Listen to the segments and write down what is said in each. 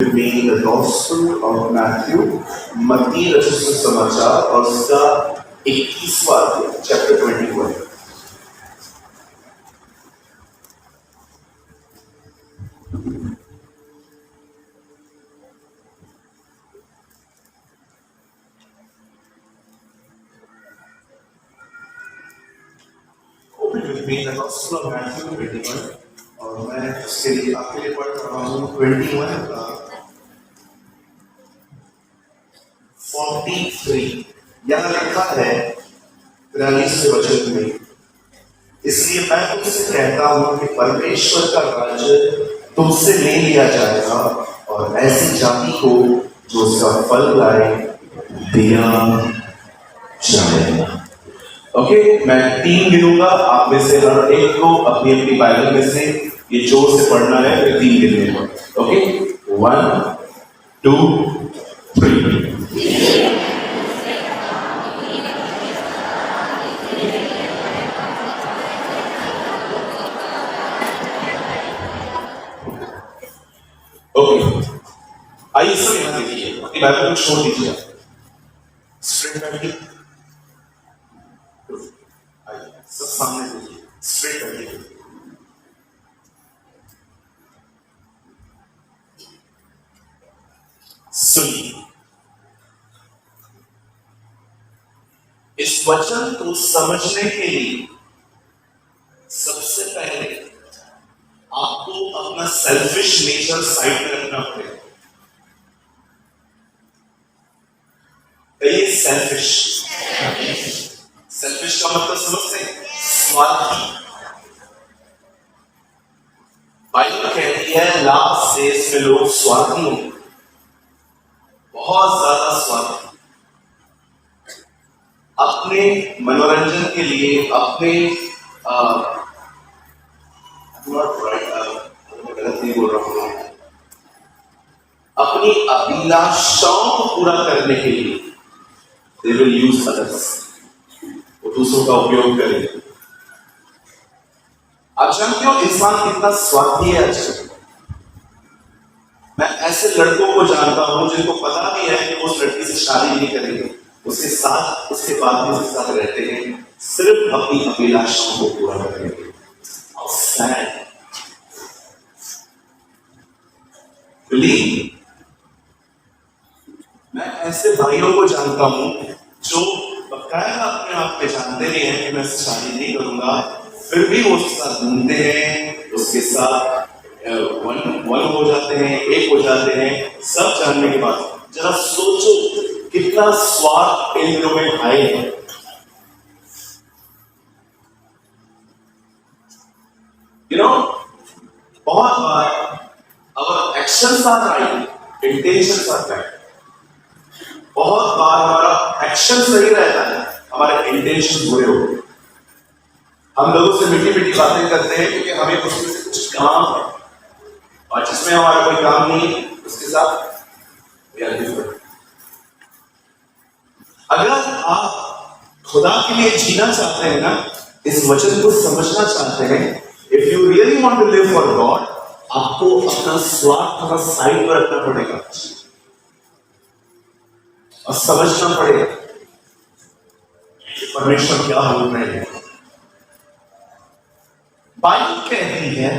with me the Gospel of Matthew, मत्ती रचित सुसमाचार और उसका 21वां अध्याय, chapter 21. Open with me the Gospel of Matthew 21. और मैं उसके लिए आपके लिए पढ़ रहा हूँ 21 का 43. यहाँ लिखा है 43वें वचन में, इसलिए मैं तुमसे कहता हूँ कि परमेश्वर का राज्य तुमसे ले लिया जाएगा और ऐसी जाति को जो उसका फल लाए दिया जाएगा. ओके, मैं 3 गिनूंगा, आप में से हर एक को अपनी अपनी बाइबल में से ये जोर से पढ़ना है. फिर 3 गिनने. ओके, 1 2 3. ओके, आइए सब यहाँ देखिए, अपनी बाइबल को छोड़ दीजिए. स्ट्रेट बैठिए, सब सामने देखिए, स्ट्रेट बैठिए. सुनिए, इस वचन को समझने के लिए सबसे पहले आपको अपना सेल्फिश नेचर साइड में रखना पड़ेगा. कहिए सेल्फिश. सेल्फिश का मतलब समझते हैं? स्वार्थी. बाइबल कहती है लास्ट डेज में लोग स्वार्थी होंगे, बहुत ज्यादा स्वार्थी. अपने मनोरंजन के लिए, अपने गलत नहीं बोल रहा हूं, अपनी अभिलाषाओं को पूरा करने के लिए they will use others, वो दूसरों का उपयोग करेंगे. आप जानते हो इंसान कितना स्वार्थी है आजकल. मैं ऐसे लड़कों को जानता हूं जिनको पता भी है कि वो उस लड़की से शादी नहीं करेंगे, उसके साथ उसके बाद भी उसके साथ रहते हैं सिर्फ अपनी अभिलाषाओं को पूरा करने के लिए. मैं ऐसे भाइयों को जानता हूं जो बकायदा अपने आप पे जानते भी हैं कि मैं इससे शादी नहीं करूंगा, फिर भी वो उसके साथ घूमते हैं, उसके साथ वन हो जाते हैं, एक हो जाते हैं. सब जानने के बाद जरा सोचो कितना स्वार्थ इन दिनों में हाई है. बहुत बार our actions are right, intentions are bad. बहुत बार हमारा एक्शन सही रहता है, हमारे इंटेंशन बुरे होते हैं. हम लोगों से मीठी मीठी बातें करते हैं क्योंकि हमें उसमें से कुछ काम है, और जिसमें हमारा कोई काम नहीं है उसके साथ अगर आप खुदा के लिए जीना चाहते हैं ना, इस वचन को समझना चाहते हैं, if you really want to live for God, आपको अपना स्वार्थ थोड़ा साइड पर रखना पड़ेगा और समझना पड़ेगा कि परमेश्वर क्या बोल रहे हैं. बाइबल कहती है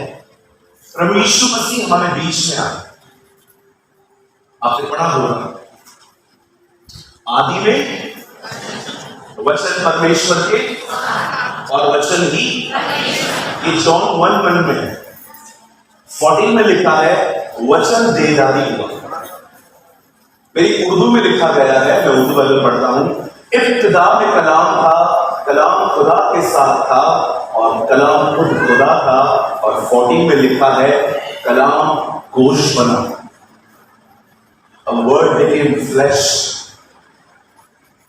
प्रभु यीशु मसीह हमारे बीच में आए. आपने पढ़ा होगा आदि में वचन परमेश्वर के और वचन ही, ये जॉन 1:1 में है. 14 में लिखा है वचन देहधारी हुआ. मेरी उर्दू में लिखा गया है, मैं उर्दू बाइबल पढ़ता हूं. इब्तिदा में कलाम था, कलाम खुदा के साथ था और कलाम खुद खुदा था. और 14 में लिखा है कलाम गोश्त बना. A word became flesh.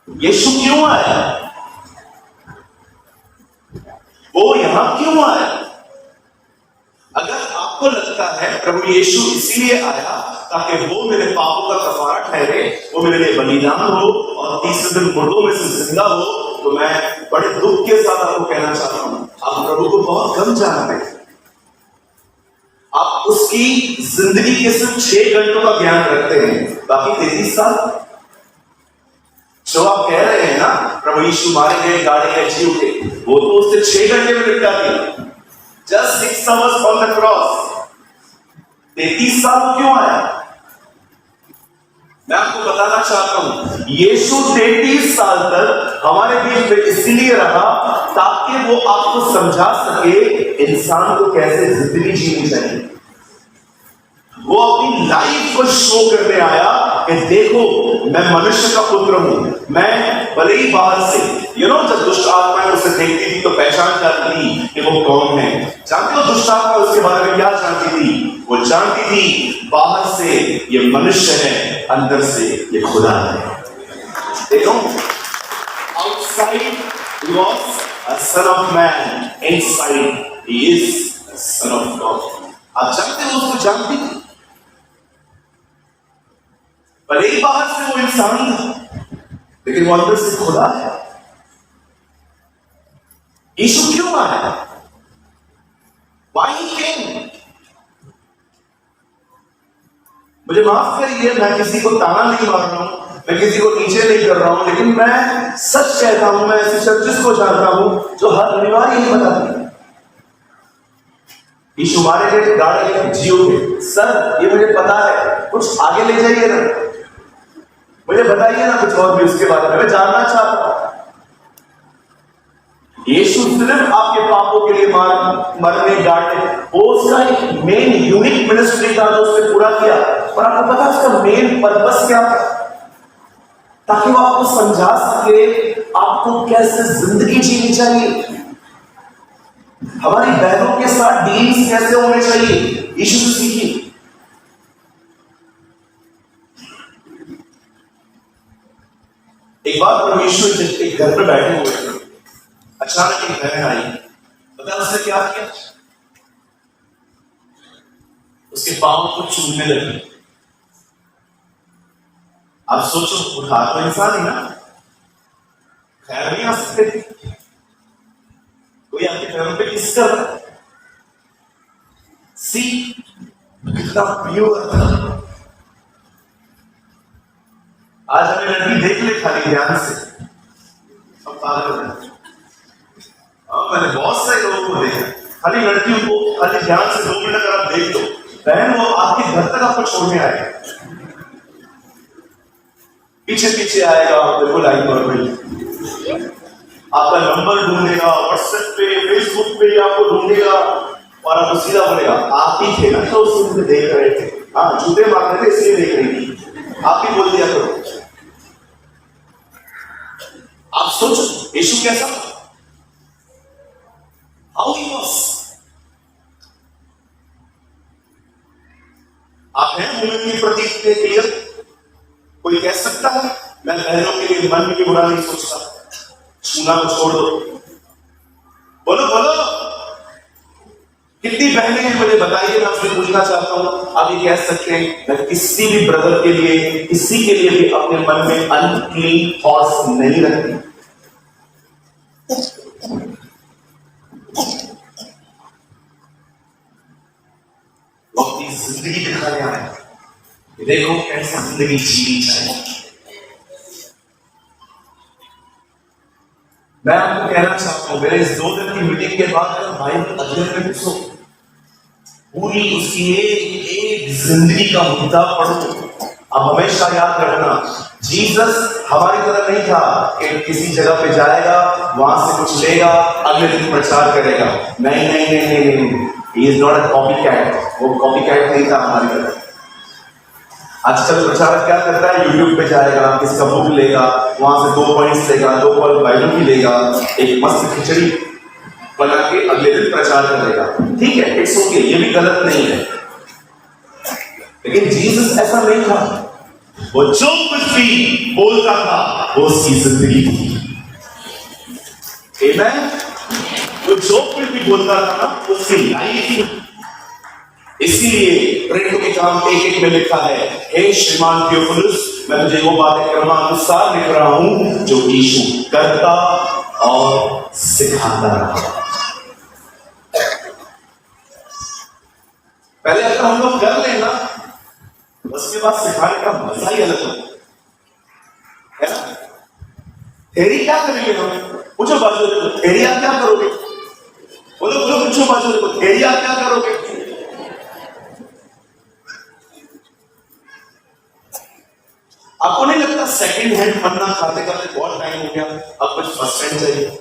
यीशु क्यों आया? वो यहां क्यों आया? अगर आपको लगता है प्रभु यीशु इसीलिए आया ताकि वो मेरे पापों का कफारा ठहरे, वो मेरे लिए बलिदान हो और तीसरे दिन मुर्दों में से जिंदा हो, तो मैं बड़े दुख के साथ आपको कहना चाहता हूं, आप प्रभु को बहुत कम जानते हैं. आप उसकी जिंदगी के सिर्फ 6 घंटों का ज्ञान रखते हैं, बाकी 33 साल जो आप कह रहे हैं ना प्रभु यीशु मारे गए, गाड़े गए, जी उठे, वो तो उसने 6 घंटे में निपटा दिया। Just 6 hours on the cross। 33 साल क्यों आया? मैं आपको बताना चाहता हूं, यीशु 33 साल तक हमारे बीच में इसलिए रहा ताकि वो आपको समझा सके इंसान को कैसे जिंदगी जीनी चाहिए। वो अपनी लाइफ को शो करने आया कि देखो मैं मनुष्य का पुत्र हूं। मैं भले ही बाहर से जब दुष्ट आत्माएं उसे देखती थी तो पहचान जाती थी कि वो कौन है। जानते हो दुष्ट आत्मा उसके बारे में क्या जानती थी? वो जानती थी बाहर से ये मनुष्य है, अंदर से ये खुदा है। देखो, outside he was a son of man, inside he is a son of God. आप जानते हो उसको जानती थी, भले ही बाहर से वो इंसान था लेकिन वो अंदर से खुदा है। यीशु क्यों आया? Why he came? मुझे माफ करिए, मैं किसी को ताना नहीं मार रहा हूं, मैं किसी को नीचे नहीं कर रहा हूं, लेकिन मैं सच कहता हूं। मैं ऐसी चर्चिस को जानता हूं जो हर रविवार यही बताती है यीशु मारे गए, गाड़े गए, जी उठे। सर ये मुझे पता है, कुछ आगे ले जाइए ना, मुझे बताइए ना कुछ और भी उसके बारे में, मैं जानना चाहता हूं। यीशु सिर्फ आपके पापों के लिए मरने गाड़ने, वो उसका एक मेन यूनिक मिनिस्ट्री था जो उसने पूरा किया। और आपको पता है उसका मेन पर्पस क्या था? ताकि वो आपको समझा सके आपको कैसे जिंदगी जीनी चाहिए, हमारी बहनों के साथ डील्स कैसे होने चाहिए। यीशु से सीखिए। एक बार प्रभु यीशु एक घर पे बैठे हुए थे, अचानक एक बहन आई। पता है उसने क्या किया? उसके पांव को चूमने लगी। आप सोचो, उठा तो इंसान ही ना, खैर नहीं आ सकते थे। कोई आपके पैरों पे किस कर रहा है? सी कितना प्योर था। आज हमें लड़की देख ले खाली ध्यान से, अब पागल हो गए। मैंने बहुत सारे लोगों को देखा, खाली लड़कियों को खाली ध्यान से 2 मिनट अगर आप देख लो, बहन वो आपके घर तक आपको छोड़ने आएगा, पीछे पीछे आएगा, बिल्कुल आई नॉर्मल, आपका नंबर ढूंढेगा, व्हाट्सएप पे, फेसबुक पे आपको ढूंढेगा और आपको सीधा बोलेगा आप ही थे ना तो उस दिन देख रहे थे, हाँ जूते मारने थे इसलिए देख रही थी, आप ही बोल दिया करो। आप सोचो यीशु कैसा था? How he was. आप हैं मोमिन की प्रतीक के क्लियर? कोई कह सकता है मैं बहनों के लिए मन में बुरा नहीं सोचता, छूना को छोड़ दो। बोलो बोलो, कितनी बहनें हैं मुझे बताइए, मैं आपसे पूछना चाहता हूं। आप ये कह सकते हैं मैं किसी भी ब्रदर के लिए, किसी के लिए भी अपने मन में अनक्लीन थॉट्स नहीं रखती। वो अपनी जिंदगी दिखाने आए, देखो कैसे जिंदगी जीनी चाहिए। मैं आपको कहना चाहता हूं, मेरे इस 2 दिन की मीटिंग के बाद अगर बाइबल अध्ययन में घुसो, पूरी उसकी एक जिंदगी का मुद्दा पढ़ो। अब हमेशा याद रखना, जीसस हमारी तरह नहीं था कि किसी जगह पे जाएगा, वहां से कुछ लेगा, अगले दिन प्रचार करेगा। नहीं नहीं नहीं नहीं नहीं, he is not a copy cat. वो कॉपी कैट नहीं था हमारी तरह। आजकल प्रचारक क्या करता है, यूट्यूब पे जाएगा, किसका बुक लेगा, वहां से 2 पॉइंट्स लेगा, 2 पॉइंट बाइबल की लेगा, एक मस्त खिचड़ी बना के अगले दिन प्रचार करेगा। ठीक है, इट्स ओके, ये भी गलत नहीं है, लेकिन जीसस ऐसा नहीं था। वो जो कुछ भी बोलता था वो उसकी जिंदगी थी। आमेन। वो जो कुछ भी बोलता था ना उसकी लाइफ थी। इसीलिए प्रेरितों के काम 1:1 में लिखा है, हे श्रीमान थियोफिलुस, मैं तुझे वो बातें क्रमानुसार लिख रहा हूं जो यीशु करता और सिखाता रहा। पहले अगर हम लोग कर लेना, उसके बाद सिखाने का मजा ही अलग होता है ना। थेरी क्या करेंगे हम? पूछो बाजू देखो, थेरी आप क्या करोगे? बोलो बोलो, पूछो बाजू देखो, थेरी आप क्या करोगे? आपको नहीं लगता सेकंड हैंड बनना खाते खाते बहुत टाइम हो गया, अब कुछ फर्स्ट हैंड चाहिए?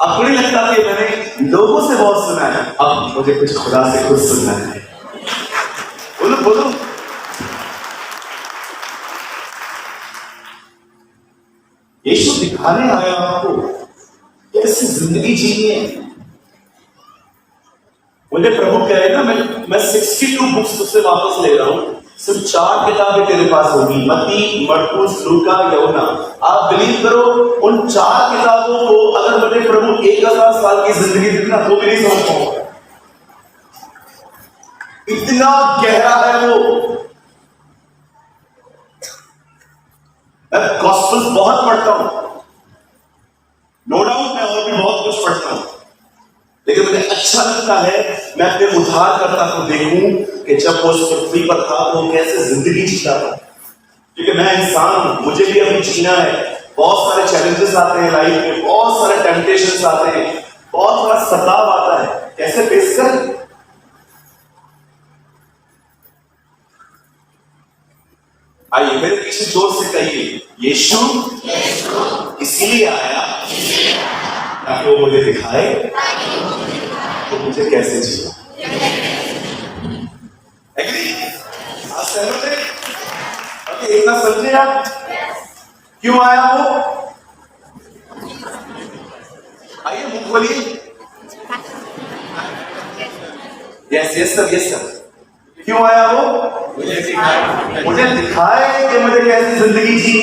आपको नहीं लगता कि मैंने लोगों से बहुत सुना है, अब मुझे कुछ खुदा से कुछ सुनना है? बोलो बोलो। यीशु दिखाने आया आपको कैसे जिंदगी जीनी है। मुझे प्रभु कह रहे ना, मैं 62 बुक्स तुझसे वापस ले रहा हूं, सिर्फ 4 किताबें तेरे पास होगी, मत्ती, मरकुस, लूका, यूहन्ना। आप बिलीव करो, उन 4 किताबों को अगर मुझे प्रभु 1000 साल की जिंदगी देना तो भी नहीं समझ पाऊंगा। इतना गहरा है वो। मैं गॉस्पेल्स बहुत पढ़ता हूं, नो डाउट मैं और भी बहुत कुछ पढ़ता हूं, लेकिन मुझे अच्छा लगता है मैं अपने उद्धारकर्ता को देखूं कि जब वो उस पृथ्वी पर था तो वो कैसे जिंदगी जीता था। क्योंकि मैं इंसान हूं, मुझे भी अभी जीना है। बहुत सारे चैलेंजेस आते हैं लाइफ में, बहुत सारे टेम्पटेशंस आते हैं, बहुत सारा सताव आता है, कैसे फेस करें? आइए मेरे पीछे जोर से कहिए, यीशु इसीलिए आया ताकि वो मुझे दिखाए तो मुझे कैसे जिया। एग्री? आप सहमत हैं? ओके, एक बार समझे आप क्यों आया वो? आइए मुख बोलिए। Yes yes sir, yes sir. क्यों आया वो? मुझे दिखाए कि मुझे कैसी जिंदगी जीनी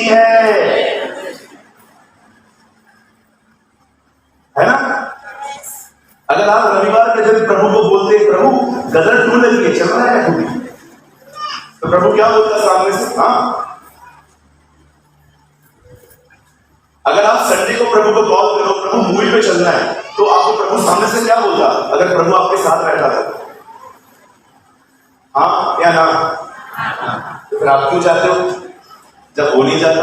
है ना? अगर आप रविवार के दिन प्रभु को बोलते, प्रभु गदर क्यों लगी है, चल रहा है खूबी, तो प्रभु क्या बोलता सामने से? हाँ। अगर आप संडे को प्रभु को कॉल करो, प्रभु मूवी पे चलना है, तो आपको प्रभु सामने से क्या बोलता अगर प्रभु आपके साथ रहता था? हाँ या ना? तो फिर आप क्यों जाते हो जब वो नहीं जाता?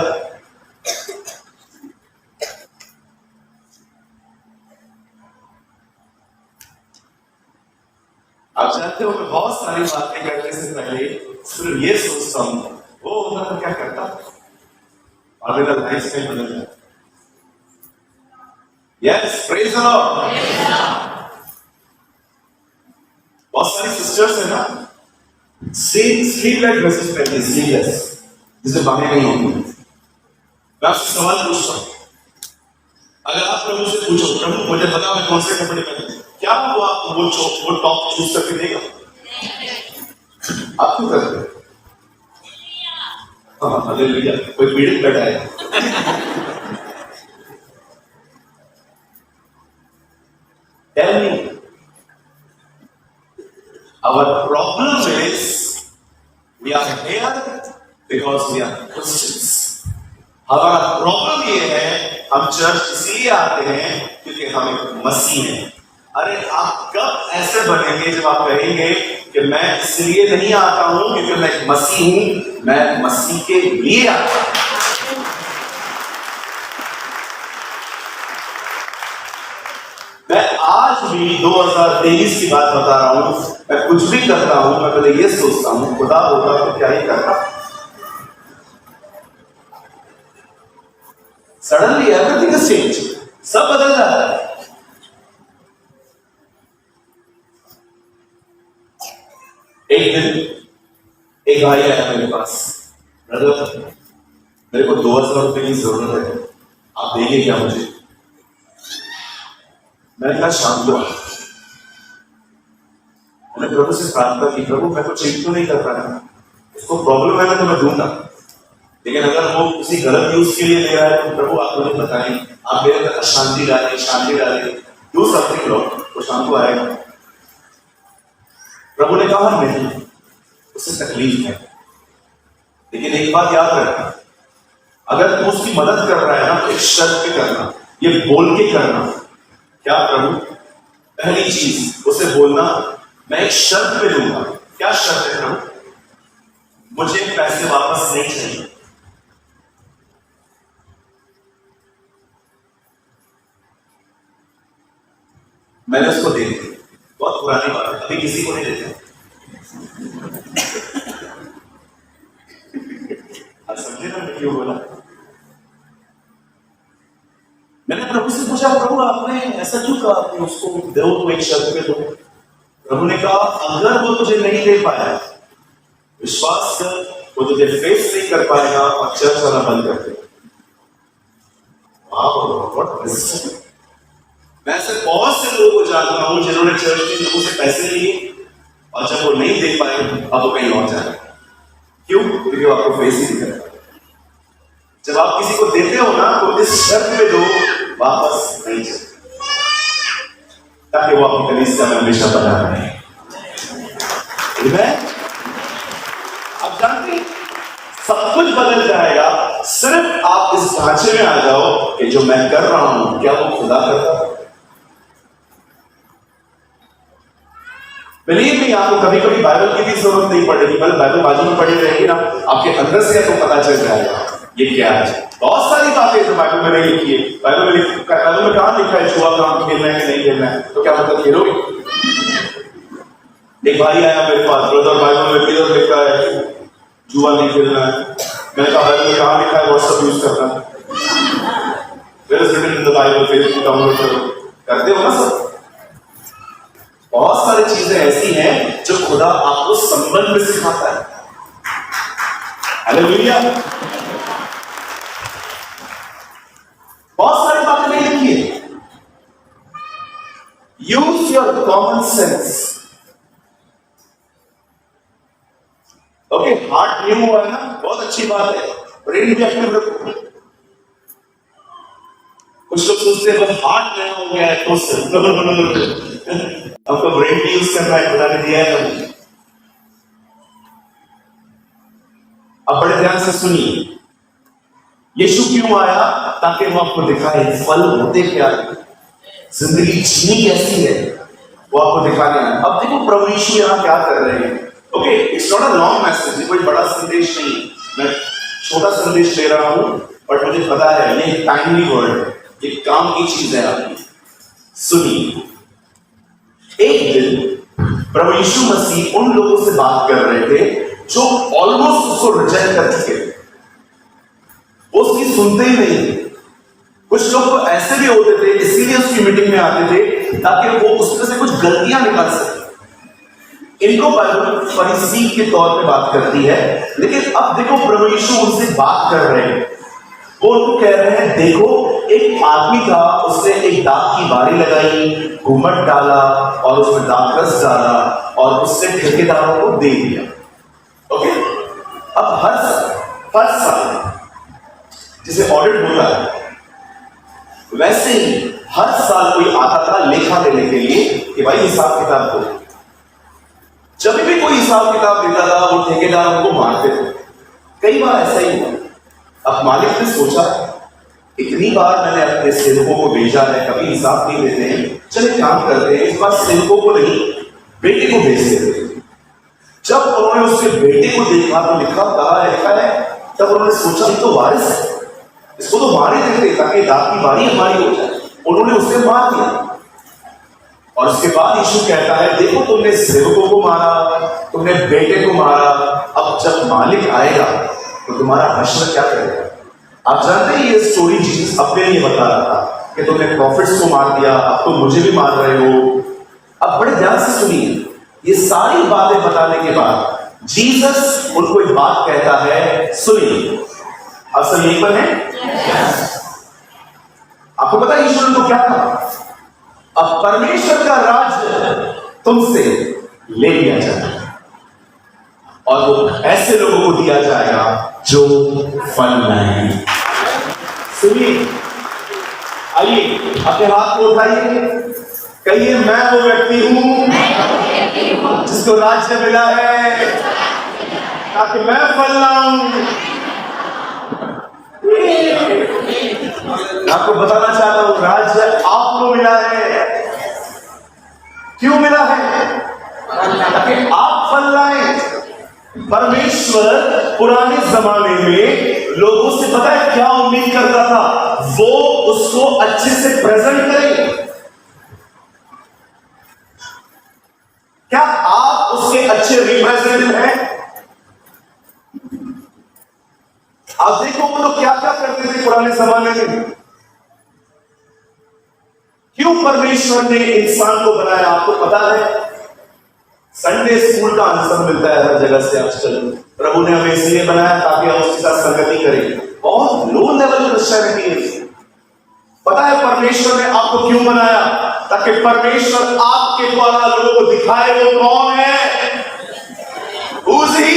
आप जानते हो मैं बहुत सारी बातें करने से पहले सिर्फ ये सोचता हूं वो होता तो क्या करता, और मेरा लाइफ स्टाइल बदल जाता। Yes, praise the Lord. बहुत सारी सिस्टर्स है ना, स्लीपलेस मैसेज पहनती, स्लीपलेस, जिसे बातें नहीं होती। मैं आपसे सवाल पूछता हूं, अगर आप प्रभु से पूछो, प्रभु मुझे बता मैं कौन से कपड़े पहनूं, क्या वो आपको वो टॉप चूज करके देगा? आप क्यों करते हो? हाँ हालेलुया, कोई पीड़ित बैठा है। Tell me, our problem is we are here because we are Christians. हमारा प्रॉब्लम ये है, हम चर्च इसलिए आते हैं क्योंकि हम एक मसीह हैं। अरे आप कब ऐसे बनेंगे जब आप कहेंगे कि मैं इसलिए नहीं आता हूं क्योंकि मैं एक मसीह हूं, मैं मसीह के लिए आता हूं। मैं आज भी 2023 की बात बता रहा हूं, मैं कुछ भी करता हूं मैं पहले ये सोचता हूं खुदा होता तो क्या ही करता। सडनली एवरीथिंग इज चेंज, सब बदल जाता है। एक दिन एक भाई आया मेरे पास, ब्रदर मेरे को 2000 रुपए की जरूरत है, आप देंगे क्या मुझे? मैंने कहा शाम को। मैंने प्रभु से प्रार्थना की, प्रभु मैं तो चेक तो नहीं कर रहा है, उसको प्रॉब्लम है ना तो मैं दूंगा, लेकिन अगर वो किसी गलत यूज के लिए ले रहा है तो प्रभु आप मुझे बताएं, आप मेरे अंदर शांति डालें, शांति डालें, डू समथिंग लॉर्ड, वो शाम को आएगा। प्रभु ने कहा नहीं, उससे तकलीफ है, लेकिन एक बात याद रखना, अगर तू उसकी मदद कर रहा है ना तो एक शर्त पे करना, ये बोल के करना। क्या प्रभु? पहली चीज उसे बोलना मैं एक शर्त पे लूंगा। क्या शर्त है प्रभु? मुझे पैसे वापस नहीं चाहिए। मैंने उसको दे दी। बहुत पुरानी बात है, अभी किसी को नहीं देते। आप समझे ना मैं क्यों बोला? मैंने प्रभु से पूछा, प्रभु आपने ऐसा क्यों कहा कि उसको दो तो एक शर्त पे दो? प्रभु ने कहा अगर वो तुझे नहीं दे पाया, विश्वास कर, वो तुझे फेस नहीं कर पाएगा और चर्च आना बंद कर दे। मैं ऐसे बहुत से लोगों को जानता हूं जिन्होंने चर्च के लोगों से पैसे लिए और जब वो नहीं दे पाए अब वो कहीं और जाए। क्यों? क्योंकि वो आपको फेस ही नहीं कर पाए। जब आप किसी को देते हो ना तो इस शर्त में दो, वापस नहीं चलते, ताकि वो अपनी कलीसिया में हमेशा बना रहे। आप जानते हैं सब कुछ बदल जाएगा, सिर्फ आप इस ढांचे में आ जाओ कि जो मैं कर रहा हूं क्या वो खुदा करता है। बिलीव मी, आपको कभी कभी बाइबल की भी जरूरत नहीं पड़ेगी, बल्कि बाइबल बाजू में पड़ी रहेगी ना, आपके अंदर से तो पता चल जाएगा ये क्या है। बहुत सारी बातें जो बाइबल में नहीं लिखी है। बाइबल में कहां लिखा है जुआ काम खेलना है कि नहीं खेलना है? तो क्या मतलब खेलोगे? एक भाई आया मेरे पास, ब्रदर बाइबल में किधर लिखा है जुआ नहीं खेलना है? मैंने कहा बाइबल में कहां लिखा है व्हाट्सएप यूज करना है? Where is written in the Bible? Facebook download करो, करते हो ना सब। बहुत सारी चीजें ऐसी हैं जो खुदा आपको संबंध में सिखाता है। हालेलुया। बहुत सारी बातें नहीं लिखी है। Use your common sense. Okay, heart new हुआ है ना, बहुत अच्छी बात है। ब्रेन भी एक्टिव रखो। कुछ लोग सोचते हैं बस हार्ट नया हो गया है तो आपको ब्रेन भी यूज करना है, खुदा ने दिया है। अब बड़े ध्यान से सुनिए, यीशु क्यों आया? ताकि वो आपको दिखाए फल होते क्या है, जिंदगी जीनी कैसी है, वो आपको दिखाने आया। अब देखो प्रभु यीशु यहां क्या कर रहे हैं। Okay, it's not a long message, कोई बड़ा संदेश नहीं, मैं छोटा संदेश दे रहा हूं, बट मुझे पता है ये टाइमली वर्ड है, ये काम की चीज है आपकी। सुनिए, एक दिन प्रभु यीशु मसीह उन लोगों से बात कर रहे थे जो ऑलमोस्ट उसको रिजेक्ट कर चुके थे, वो उसकी सुनते ही नहीं। कुछ लोग तो ऐसे भी होते थे, इसीलिए उसकी मीटिंग में आते थे ताकि वो उसमें से कुछ गलतियां निकाल सके। इनको बाइबल फरीसी के तौर पे बात करती है, लेकिन अब देखो प्रभु यीशु उनसे बात कर रहे हैं। वो उनको कह रहे हैं देखो, एक आदमी था, उसने एक दाख की बारी लगाई, घूमट डाला और उसमें दाखरस डाला और उसने ठेकेदारों को दे दिया। ओके, अब हर साल जिसे ऑडिट होता है, वैसे ही हर साल कोई आता था लेखा लेने के लिए कि भाई हिसाब किताब दो। जब भी कोई हिसाब किताब देता था वो ठेकेदार को मारते थे। कई बार ऐसा ही हुआ। अब मालिक ने सोचा इतनी बार मैंने अपने सेवकों को भेजा है, कभी हिसाब नहीं देते हैं, चले काम करते हैं, इस बार सेवकों को नहीं बेटे को भेज देते हैं। जब उन्होंने उसके बेटे को देखा तो लिखा है, तब उन्होंने सोचा ये तो वारिस है, इसको तो मार ही देते ताकि दाख की बारी हमारी हो जाए। उन्होंने उसे मार दिया। और उसके बाद यीशु कहता है देखो, तुमने सेवकों को मारा, तुमने बेटे को मारा, अब जब मालिक आएगा तो तुम्हारा हश्र क्या करेगा? आप जानते हैं ये स्टोरी जीसस अपने लिए बता रहा था कि तुमने प्रॉफिट्स को मार दिया, अब तो मुझे भी मार रहे हो। अब बड़े ध्यान से सुनिए, ये सारी बातें बताने के बाद जीसस उनको एक बात कहता है, सुनिए। अब सब यहीं पर है? आपको पता है ईश्वर को क्या कहा? अब परमेश्वर का राज तुमसे ले लिया जाएगा और वो ऐसे लोगों को दिया जाएगा जो फल लाएंगे। सुनिए, आइए अपने हाथ को उठाइए, कहिए मैं वो व्यक्ति हूं जिसको राज्य मिला है ताकि मैं फल लाऊं। आपको बताना चाहता हूं, राज्य आपको मिला है। क्यों मिला है? परमेश्वर पुराने जमाने में लोगों से पता है क्या उम्मीद करता था? वो उसको अच्छे से प्रेजेंट करें। क्या आप उसके अच्छे रिप्रेजेंटेटिव हैं? आप देखो वो लोग क्या क्या करते थे पुराने जमाने में। क्यों परमेश्वर ने इंसान को बनाया आपको पता है? संडे स्कूल का आंसर मिलता है हर जगह से आजकल। प्रभु ने हमें इसलिए बनाया ताकि हम उसके साथ संगति करें। बहुत लो लेवल क्रिश्चियनिटी है। पता है परमेश्वर ने आपको क्यों बनाया? ताकि परमेश्वर आपके द्वारा लोगों को दिखाए वो कौन है। Who's he?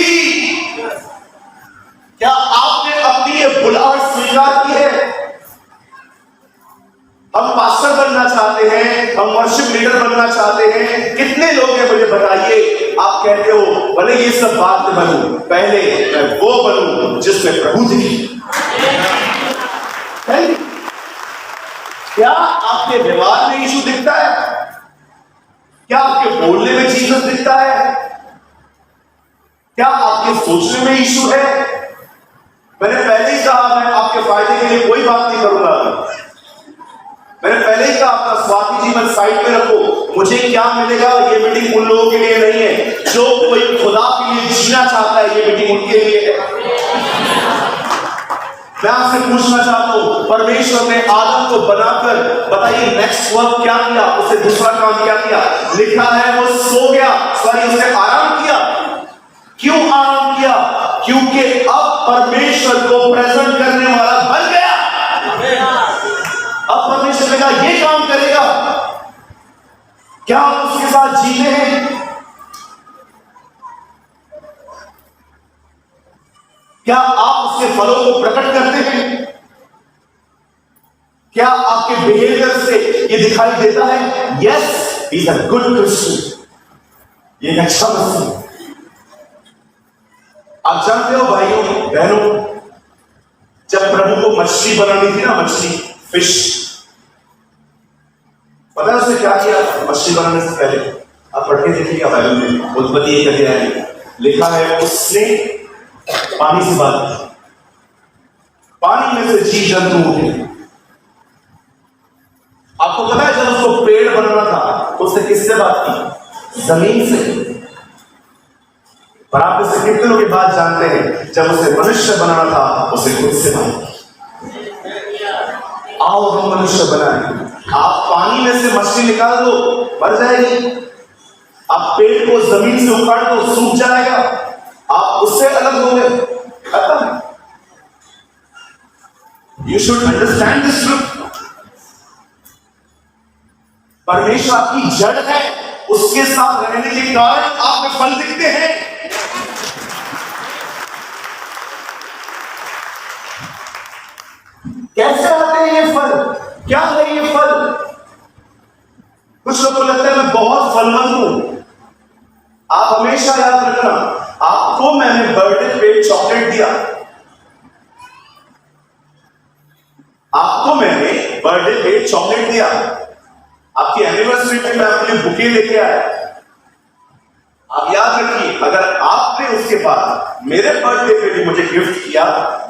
क्या आपने अपनी ये बुलाहट स्वीकार की है? हम पास्टर बनना चाहते हैं, हम वर्शिप लीडर बनना चाहते हैं। कितने लोग हैं मुझे बताइए। आप कहते हो भले ये सब बात में बनूं, पहले मैं वो बनूं जिसमें प्रभु दिखे। क्या आपके व्यवहार में यीशु दिखता है? क्या आपके बोलने में जीसस दिखता है? क्या आपके सोचने में यीशु है? मैंने पहले ही कहा मैं आपके फायदे के लिए कोई बात नहीं करूंगा। मैंने पहले ही कहा अपना स्वार्थी जीवन साइड पे रखो। मुझे क्या मिलेगा ये मीटिंग उन लोगों के लिए नहीं है। जो कोई खुदा के लिए जीना चाहता है ये मीटिंग उनके लिए है। मैं आपसे पूछना चाहता हूं परमेश्वर ने आदम को बनाकर बताइए नेक्स्ट वर्क क्या किया? उससे दूसरा काम क्या किया? लिखा है वो सो गया, सॉरी उसने आराम किया। क्यों आराम किया? क्योंकि अब परमेश्वर को प्रेजेंट करने वाला बन गया। अब परमेश्वर ने कहा ये काम करेगा। क्या आप उसके साथ जीते हैं? क्या आप उसके फलों को प्रकट करते हैं? क्या आपके बिहेवियर से ये दिखाई देता है? Yes, he is a good Christian, ये एक अच्छा मसीह। आप जानते हो भाइयों बहनों, जब प्रभु को मछली बनानी थी ना, मछली फिश, पता है उसने क्या किया? मछली बनाने से पहले आप पढ़ के देखिएगा बाइबल में, उत्पत्ति 1 अध्याय में लिखा है उसने पानी से बात की। पानी में से जीव जंतु उठे। आपको पता है जब उसको पेड़ बनाना था तो उसने किससे बात की? जमीन से। पर आप इससे कितने लोग ये बात जानते हैं जब उसे मनुष्य बनाना था उसे खुद से बात की। आओ हम मनुष्य बनाए। आप पानी में से मछली निकाल दो मर जाएगी। आप पेड़ को जमीन से उखाड़ दो सूख जाएगा। आप उससे अलग हो गए, खत्म। You should understand this truth. परमेश्वर आपकी जड़ है, उसके साथ रहने के कारण आप में फल दिखते हैं। कैसे आते हैं ये फल? क्या है ये फल? कुछ लोगों को लगता है मैं बहुत फलवंत हूं। आप हमेशा याद रखना, आपको मैंने बर्थडे पे चॉकलेट दिया, आपको मैंने बर्थडे पे चॉकलेट दिया, आपकी एनिवर्सरी पे मैं आपके लिए बुके लेके आया। आप याद रखिए, अगर आपने उसके बाद मेरे बर्थडे पे भी मुझे गिफ्ट किया,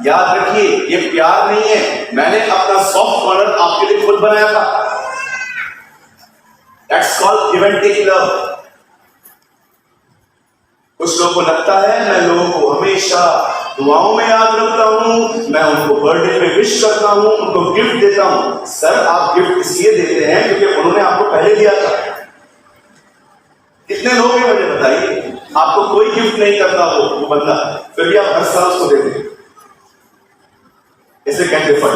याद रखिए ये प्यार नहीं है, मैंने अपना सॉफ्ट कॉर्नर आपके लिए खुद बनाया था। That's called give and take love। कुछ लोगों को लगता है मैं लोगों को हमेशा दुआओं में याद रखता हूं, मैं उनको बर्थडे पे विश करता हूं, उनको गिफ्ट देता हूं। सर आप गिफ्ट इसलिए देते हैं क्योंकि उन्होंने आपको पहले दिया था। कितने लोग हैं मुझे बताइए, आपको कोई गिफ्ट नहीं करता वो बंदा, फिर भी आप हर साल उसको देते हैं। इसे कहते फल।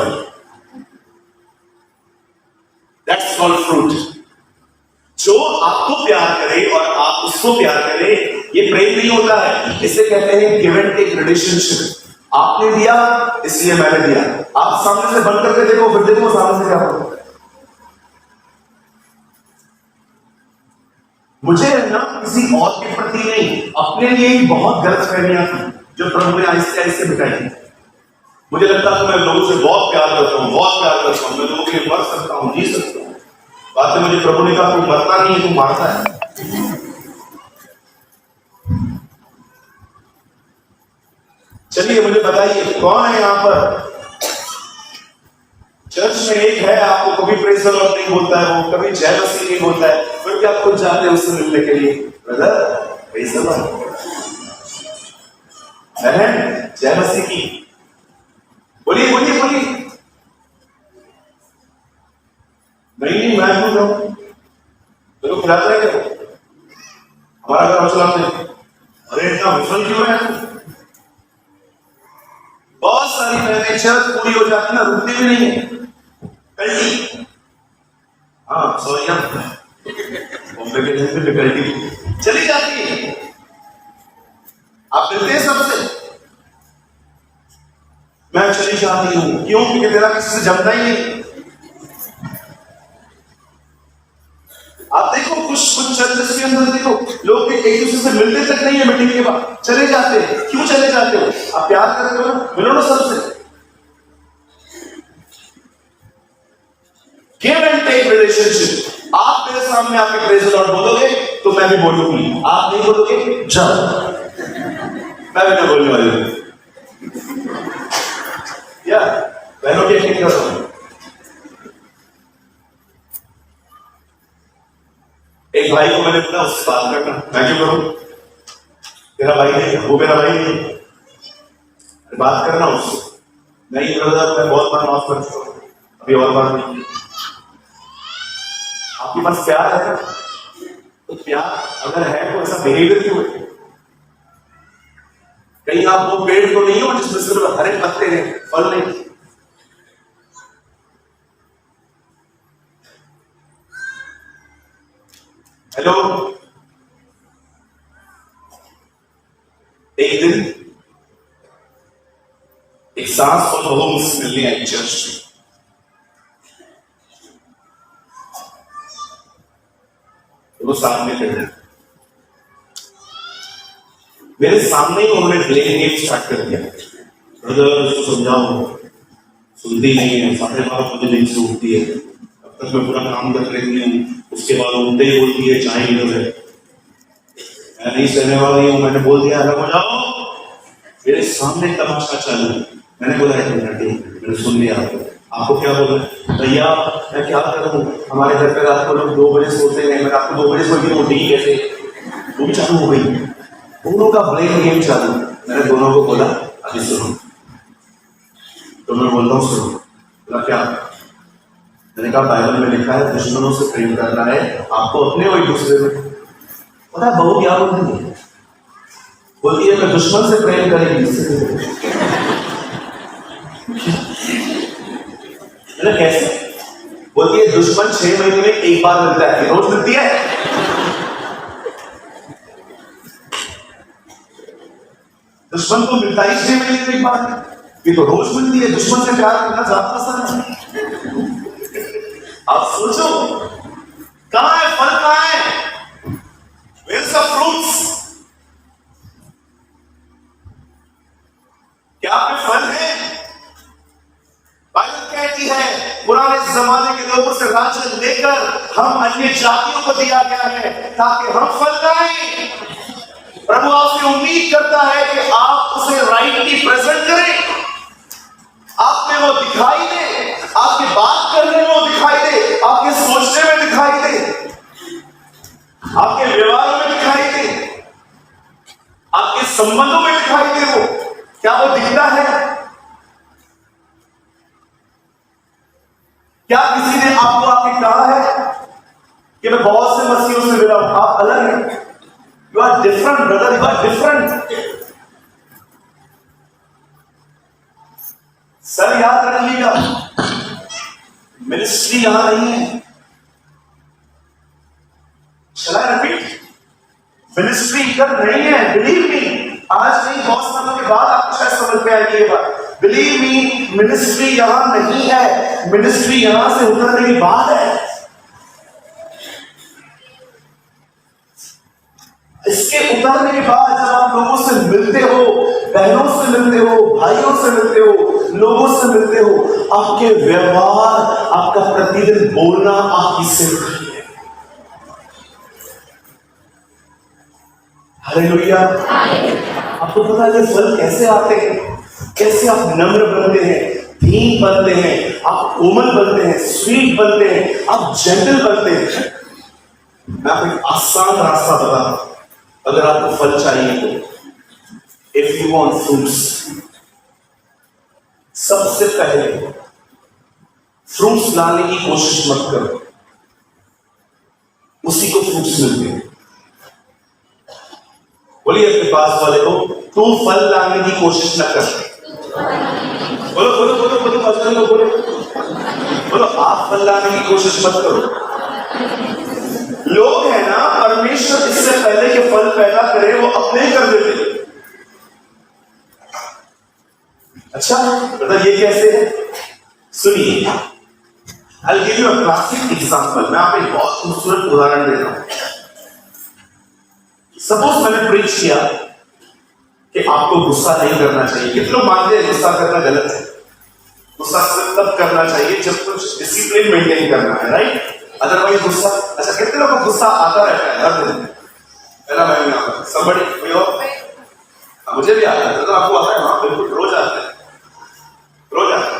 That's called fruit. जो आपको प्यार करे और आप उसको प्यार करें, ये प्रेम नहीं होता है। इसे कहते हैं गिव एंड टेक रिलेशनशिप। आपने दिया इसलिए मैंने दिया। आप सामने से बंद करके देखो, फिर देखो सामने से क्या होगा। मुझे ना किसी और के प्रति नहीं, अपने लिए ही बहुत गलतफहमियां थी जो प्रभु ने आहिस्ते आहिस्ते मिटाई थी। मुझे लगता था मैं लोगों से बहुत प्यार करता हूं, बहुत प्यार करता हूं, मैं लोगों के लिए मर सकता हूं, जी सकता हूं। बात में मुझे प्रभु ने कहा तू मरता नहीं है, तू मारता है। चलिए मुझे बताइए कौन है यहां पर चर्च में एक है, आपको कभी प्रेज द लॉर्ड नहीं बोलता है, वो कभी जय मसीह नहीं बोलता है, फिर भी आप खुद जाते हैं उससे मिलने के लिए, ब्रदर प्रेज द लॉर्ड, बहन जय मसीह की, बोलिए बोलिए बोलिए। नहीं मैं बोल रहा हूं, तो खिलाता है क्या हमारा घर मुसलमान नहीं? अरे इतना विफल क्यों है? बहुत सारी बहनें चर्च पूरी हो जाती ना, रुकती भी नहीं है, कल्टी, हाँ सॉरी बॉम्बे के दिन पे कल्टी चली जाती है। आप मिलते हैं सबसे, मैं चली जाती हूं, क्यों? क्योंकि तेरा किसी से जमता ही नहीं। आप देखो कुछ चर्चेस के अंदर देखो लोग एक दूसरे से मिलते तक नहीं है, मीटिंग के बाद चले जाते हैं। क्यों चले जाते हो? आप प्यार करते हो, मिलो ना सबसे। Give and take relationship. आप मेरे सामने आके प्रेज द लॉर्ड बोलोगे तो मैं भी बोलूंगी, आप नहीं बोलोगे जाओ, मैं भी नहीं बोलने वाली हूं। या बहनों की एक्टिंग कर रहा हूं। एक भाई को मैंने बोला उससे बात करना, मैं क्यों करूं? तेरा भाई नहीं, वो मेरा भाई नहीं, बात करना उससे। नहीं ब्रदर मैं बहुत बार माफ कर चुका हूं, अभी और बार नहीं। आपके पास प्यार है तो प्यार अगर है तो ऐसा बिहेवियर क्यों है? कहीं आप वो पेड़ तो नहीं हो जिसमें सिर्फ हरे पत्ते हैं, फल नहीं। हेलो, एक दिन एक सास और बहू मुझसे मिलने आई चर्च में। वो सामने खड़े, मेरे सामने ही उन्होंने ब्लेम गेम स्टार्ट कर दिया। ब्रदर उसको समझाओ, सुनती नहीं है, 12:30 बजे नींद से उठती है, अब तक मैं पूरा काम कर रही हूँ, उसके बाद उठते ही बोलती है चाय इधर है, मैं नहीं सहने वाली हूँ, मैंने बोल दिया अलग हो जाओ। मेरे सामने तमाशा चालू, मैंने बोला मैंने सुन लिया। आपको क्या बोला? भैया मैं क्या करूं, हमारे घर पे रात को लोग 2 बजे सोते हैं, मैं रात को 2 बजे सो के उठी कैसे? वो भी चालू हो गई, दोनों का ब्लेम गेम चालू। मैंने दोनों को बोला अभी सुनो, तो मैं बोलता हूँ सुनो। बोला क्या? मैंने कहा बाइबल में लिखा है दुश्मनों से प्रेम करना है, आपको अपने और एक दूसरे में। पता है बहू क्या बोलती है? बोलती है मैं दुश्मन से प्रेम करेगी। कैसे? बोलती है दुश्मन 6 महीने में एक बार मिलता है, रोज मिलती है। दुश्मन को मिलता ही 6 महीने में एक बार, ये तो रोज मिलती है। दुश्मन से प्यार करना ज्यादा आसान है। आप सोचो कहां है फल, कहां है? Where's the fruits? क्या आप में फल है? बाइबल कहती है पुराने जमाने के लोगों से राजन लेकर हम अन्य जातियों को दिया गया है ताकि हम फल लाएं। प्रभु आपसे उम्मीद करता है कि आप उसे राइटली प्रेजेंट करें, आप में वो दिखाई दे, आपकी बात करने में वो दिखाई दे, आपके सोचने में दिखाई दे, आपके व्यवहार में दिखाई दे, आपके संबंधों में दिखाई दे। वो क्या वो दिखता है? क्या किसी ने आपको आके कहा है कि मैं बहुत से मसीहों से मिला हूं, आप अलग हैं? You are different brother, you are different. Sir याद रखिएगा मिनिस्ट्री यहां नहीं है। चला रिपीट, मिनिस्ट्री इधर नहीं है। बिलीव मी, आज नहीं बहुत सालों के बाद आपको शायद समझ में आएगी ये बात। बिलीव मी, मिनिस्ट्री यहां नहीं है, मिनिस्ट्री यहां से उतरने के बाद है। इसके उतरने के बाद जब आप लोगों से मिलते हो, बहनों से मिलते हो, भाइयों से मिलते हो, लोगों से मिलते हो, आपके व्यवहार, आपका प्रतिदिन बोलना आपकी सिर्फ है। हालेलुया। आपको पता है ये फल कैसे आते हैं? कैसे आप नम्र बनते हैं, दीन बनते हैं, आप कोमल बनते हैं, स्वीट बनते हैं, आप जेंटल बनते हैं। मैं आपको एक आसान रास्ता बताता हूं। अगर आपको फल चाहिए तो इफ यू वांट फ्रूट्स, सबसे पहले फ्रूट्स लाने की कोशिश मत करो, उसी को फ्रूट्स मिलते हैं। बोलिए अपने पास वाले को, तू फल लाने की कोशिश न कर। बोलो बोलो बोलो बोलो बोलो बोलो बोलो, आप फल लाने की कोशिश मत करो। लोग है ना, परमेश्वर इससे पहले के फल पैदा करे वो अपने ही कर देते। अच्छा मतलब ये कैसे है? सुनिए, I'll give you a classic example. मैं आपको एक बहुत खूबसूरत उदाहरण देता हूं। सपोज मैंने प्रीच किया कि आपको गुस्सा नहीं करना चाहिए। कितने लोग मानते हैं गुस्सा करना गलत है? गुस्सा सिर्फ तब करना चाहिए जब कुछ डिसिप्लिन मेंटेन करना है, राइट? अदरवाइज गुस्सा, अच्छा कितने लोगों को गुस्सा आता रहता है हर दिन? पहला मैं आता है somebody, कोई और? मुझे भी आता है। तो आपको आता है? हाँ बिल्कुल, रोज आता है, रोज आता है।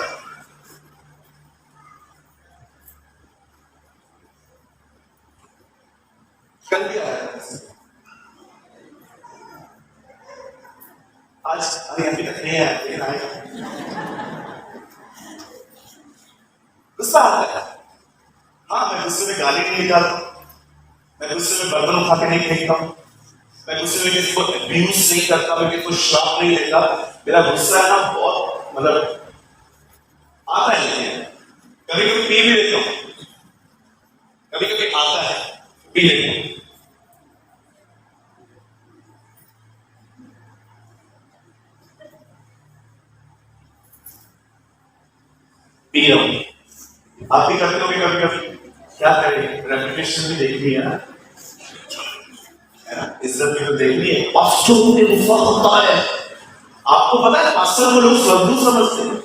कल भी आया आज, अभी अभी तक नहीं आया, लेकिन आएगा। गुस्सा आता है। हाँ, मैं गुस्से में गाली नहीं निकालता, मैं गुस्से में बर्तन उठा के नहीं फेंकता, मैं गुस्से में किसी को अब्यूज नहीं करता, मैं किसी को श्राप नहीं देता। मेरा गुस्सा है ना बहुत मतलब आता है, लेकिन कभी कभी पी भी लेता हूं, कभी कभी आता है पी लेता हूं। पी रहा हूं, आप भी करते होंगे कभी कभी। क्या करें, रेपुटेशन भी देखनी है ना, इज्जत भी तो देखनी है। पास्टर को गुस्सा होता है, आपको पता है पास्टर को लोग स्वर्गदूत समझते हैं।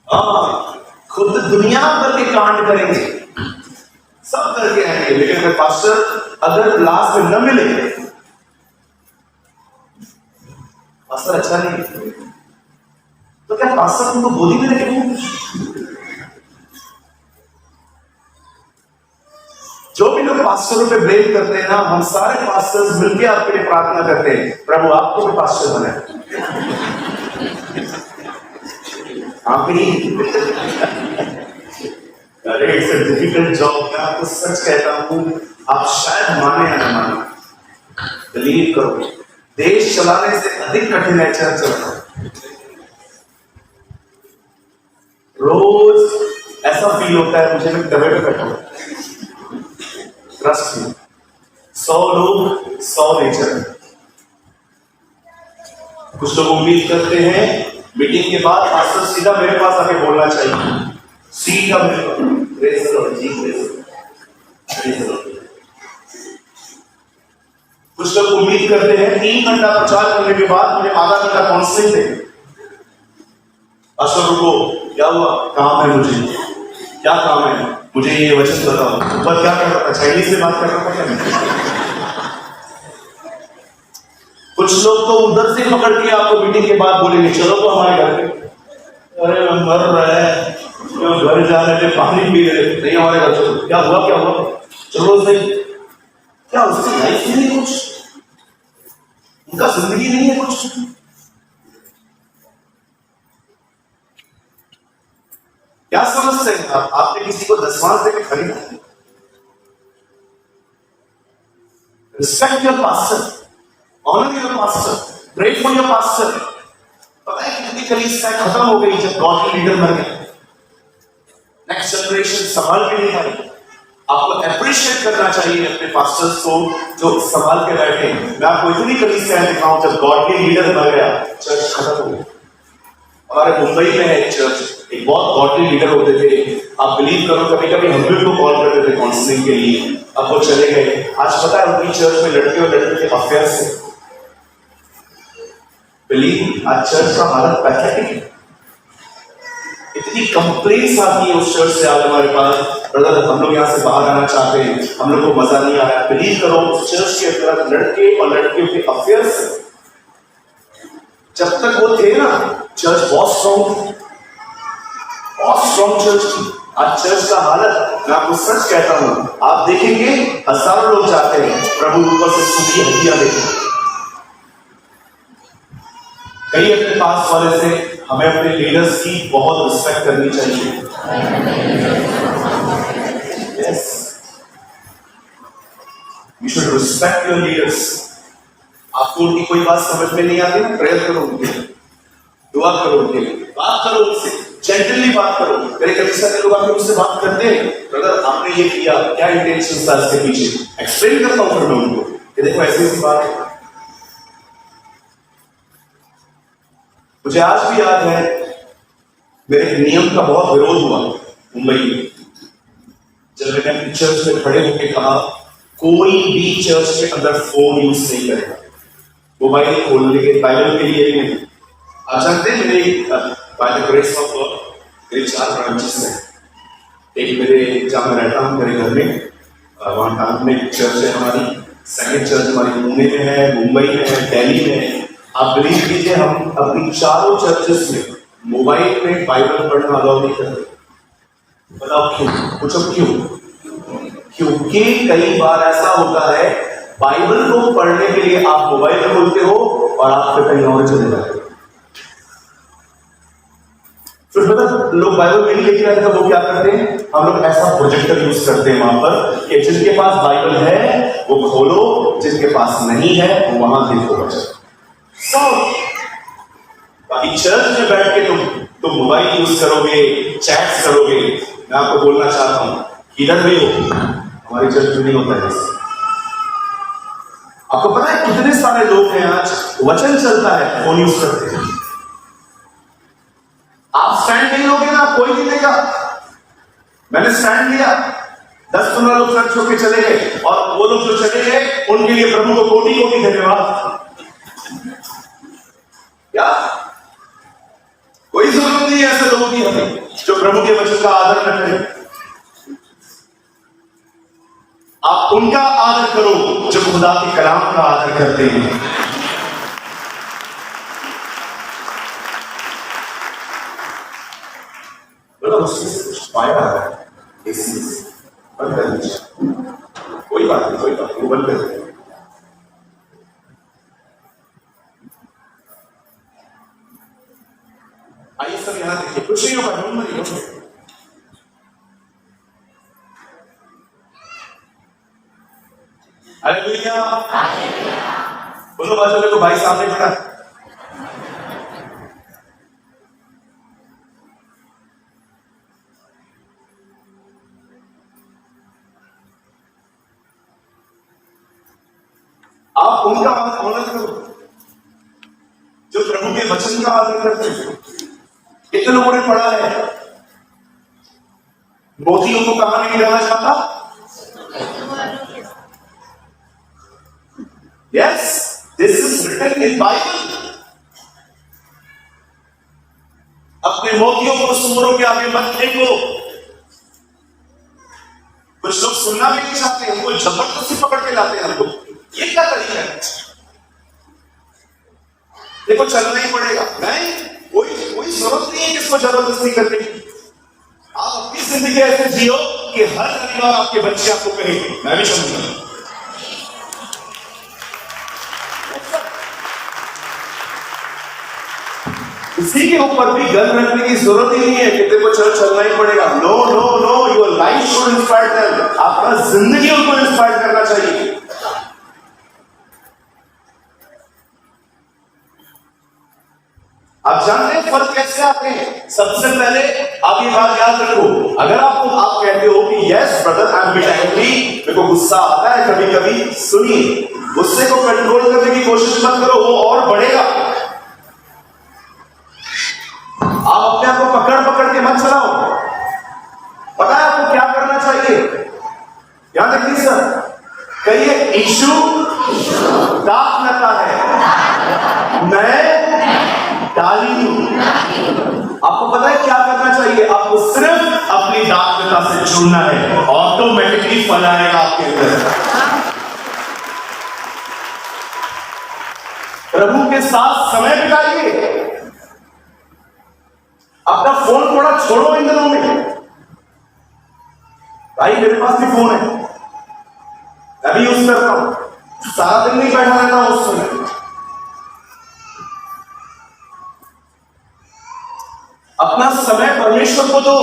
हाँ, खुद दुनिया भर के कांड करेंगे, सब करके आएंगे, लेकिन अगर पास्टर अगर लास्ट में न मिले, पास्टर अच्छा नहीं, तो क्या पास्टर तुमको गोदी में लेके? जो भी लोग पास्टरों पे ब्लेम करते हैं ना, हम सारे पास्टर्स मिलकर आपके लिए प्रार्थना करते हैं, प्रभु आपको भी पास्टर बनाए। आप ही अरे इट्स अ डिफिकल्ट जॉब। मैं आपको सच कहता हूं, आप शायद माने या ना माने, बिलीव करो, देश चलाने से अधिक कठिन है चर्च चलाना। रोज ऐसा फील होता है मुझे, मैं दबे पे बैठा हूं, ट्रस्ट मी। 100 लोग 100 नेचर। कुछ लोग उम्मीद करते हैं मीटिंग के बाद पास्टर सीधा मेरे पास आके बोलना चाहिए, सीधा मेरे पास। प्रेज़ द लॉर्ड जी, प्रेज़ द लॉर्ड। कुछ लोग उम्मीद करते हैं 3 घंटा प्रचार करने के बाद मुझे आधा घंटा काउंसलिंग दे। पास्टर रुको, क्या हुआ? काम है मुझे। क्या काम है? मुझे ये वचन बताओ। ऊपर क्या कर रहा था? चाइनीज में बात कर रहा था क्या मैं? कुछ लोग तो उधर से पकड़ के आपको मीटिंग के बाद बोलेंगे चलो तो हमारे घर पे। अरे मर रहा है, घर जा रहे थे, पानी पी रहे थे, नहीं हमारे घर चलो। क्या हुआ? क्या हुआ? चलो सही। क्या उसकी लाइफ नहीं है कुछ? उनका जिंदगी नहीं है कुछ? क्या समझते हैं आप? आपने किसी को 10 मार्च देकर खरीदा? Respect your pastor, honour your pastor, pray for your pastor. पता है कितनी कलीसिया खत्म हो गई जब गॉडली लीडर मर गए, नेक्स्ट जनरेशन संभाल के नहीं पाई। आपको अप्रिशिएट करना चाहिए अपने पास्टर्स को जो संभाल के बैठे। मैं आपको इतनी कलीसिया दिखाऊं जब गॉडली लीडर मर गया, चर्च खत्म हो गई। हमारे मुंबई में है एक चर्च, एक बहुत गॉडली लीडर होते थे। आप बिलीव करो, कभी कभी हम भी उनको कॉल करते थे काउंसलिंग के लिए, अब वो चले गए। आज पता है उनकी चर्च में लड़के और लड़के के अफेयर से। बिलीव, आज चर्च का हालत पैथेटिक है। इतनी इतनी कंप्लेंट्स आती है उस चर्च से आज हमारे पास, ब्रदर हम लोग यहाँ से बाहर आना चाहते हैं, हम लोग को मजा नहीं आया। बिलीव करो उस चर्च के अंदर लड़के और लड़कियों के अफेयर्स जब तक वो थे ना, चर्च बहुत स्ट्रॉन्ग चर्च थी। आज चर्च का हालत, मैं आपको सच कहता हूं, आप देखेंगे हजारों लोग जाते हैं, प्रभु ऊपर से सूखी हड्डियां देते हैं। कई अपने पास वाले से हमें अपने लीडर्स की बहुत रिस्पेक्ट करनी चाहिए। Yes, you should respect your leaders. आपको उनकी कोई बात समझ में नहीं आती ना, प्रेयर करो उनके लिए, दुआ करो उनके लिए, बात करो उनसे, जेंटली बात करो। मेरे कभी सारे लोग आके मुझसे बात करते हैं, ब्रदर आपने ये किया, क्या इंटेंशन था इसके पीछे, एक्सप्लेन करता हूं फिर मैं उनको कि देखो ऐसी ऐसी बात है। मुझे आज भी याद है, मेरे एक नियम का बहुत विरोध हुआ मुंबई में, जब मैंने अपनी चर्च में खड़े होकर कहा कोई भी चर्च के अंदर फोन यूज नहीं करेगा, मोबाइल खोलने के बाइबल के लिए नहीं। आप जानते हैं मेरे by the grace of God मेरे 4 ब्रांचेस हैं। एक मेरे जहां मैं रहता हूं मेरे घर में, वहां टाउन में एक चर्च है हमारी, सेकंड चर्च हमारी पुणे में है, मुंबई में है, दिल्ली में है। आप बिलीव कीजिए हम अपनी चारों चर्चेस में मोबाइल में बाइबल पढ़ना अलाउ नहीं करते। बताओ क्यों? पूछो क्यों? क्योंकि कई बार ऐसा होता है बाइबल को पढ़ने के लिए आप मोबाइल खोलते हो और आप फिर कहीं और चले जाते हो। फिर मतलब लोग बाइबल नहीं लेके आते तो वो क्या करते हैं, हम लोग ऐसा प्रोजेक्टर यूज करते हैं वहां पर कि जिनके पास बाइबल है वो खोलो, जिनके पास नहीं है वो वहां देखो बच्चा। बाकी चर्च में बैठ के तुम मोबाइल यूज करोगे, चैट्स करोगे। मैं आपको बोलना चाहता हूं इधर भी हो, हमारी चर्च में नहीं होता है। आपको पता है कितने सारे लोग हैं आज वचन चलता है फोन यूज करते हैं। आप स्टैंड नहीं लोगे ना, कोई नहीं लेगा। मैंने स्टैंड लिया, 10-15 लोग चर्च होके चले गए, और वो लोग जो चले गए उनके लिए प्रभु को कोटि कोटि धन्यवाद। क्या कोई जरूरत नहीं है ऐसे लोगों की हमें जो प्रभु के वचन का आदर न करें। आप उनका आदर करो जो खुदा के कलाम का आदर करते हैं। पाया है बंद कर दीजिए, कोई बात नहीं, कोई बात नहीं, बंद कर दीजिए। आइए सब यहां देखिए, कुछ नहीं होगा, डोंट वरी। हालेलुया, बोलो बाजू को, भाई सामने खड़ा। आप उनका आदर करो जो प्रभु के वचन का आदर करते हैं। कितने लोगों ने पढ़ा है मोतियों को कहां नहीं रहना चाहता? Yes, this is written in Bible. अपने मोतियों को सूअरों के आगे मत फेंको। कुछ लोग सुनना भी नहीं चाहते, हमको जबरदस्ती पकड़ के लाते हैं हमको। ये क्या तरीका है? देखो चलना ही पड़ेगा। नहीं, कोई जरूरत नहीं है किसको जबरदस्ती करने की। आप अपनी जिंदगी ऐसे जियो कि हर रविवार आपके बच्चे आपको कहेंगे मैं भी चलूंगा। किसी के ऊपर भी गन रखने की जरूरत ही नहीं है कि देखो चर्च चलना ही पड़ेगा। No no no, your life should inspire them. आपका जिंदगी उनको इंस्पायर करना चाहिए। आप जानते हैं फर्क कैसे आते हैं? सबसे पहले आप ये बात याद रखो, अगर आप कहते हो कि yes brother I am bit angry, मेरे को गुस्सा आता है कभी कभी, सुनिए, गुस्से को कंट्रोल करने की कोशिश मत करो, वो और बढ़ेगा। आप अपने आप को पकड़ पकड़ के मत चलाओ। पता है आपको क्या करना चाहिए? याद रखिए सर, कहिए यीशु दाख नता है, मैं डाली हूं। आपको पता है क्या करना चाहिए? चुनना है, ऑटोमेटिकली फल आएगा आपके अंदर। प्रभु के साथ समय बिताइए। अपना फोन थोड़ा छोड़ो इन दिनों में। भाई मेरे पास भी फोन है, मैं भी यूज करता हूं, सारा दिन नहीं बैठा रहता हूं उसमें। अपना समय परमेश्वर को दो।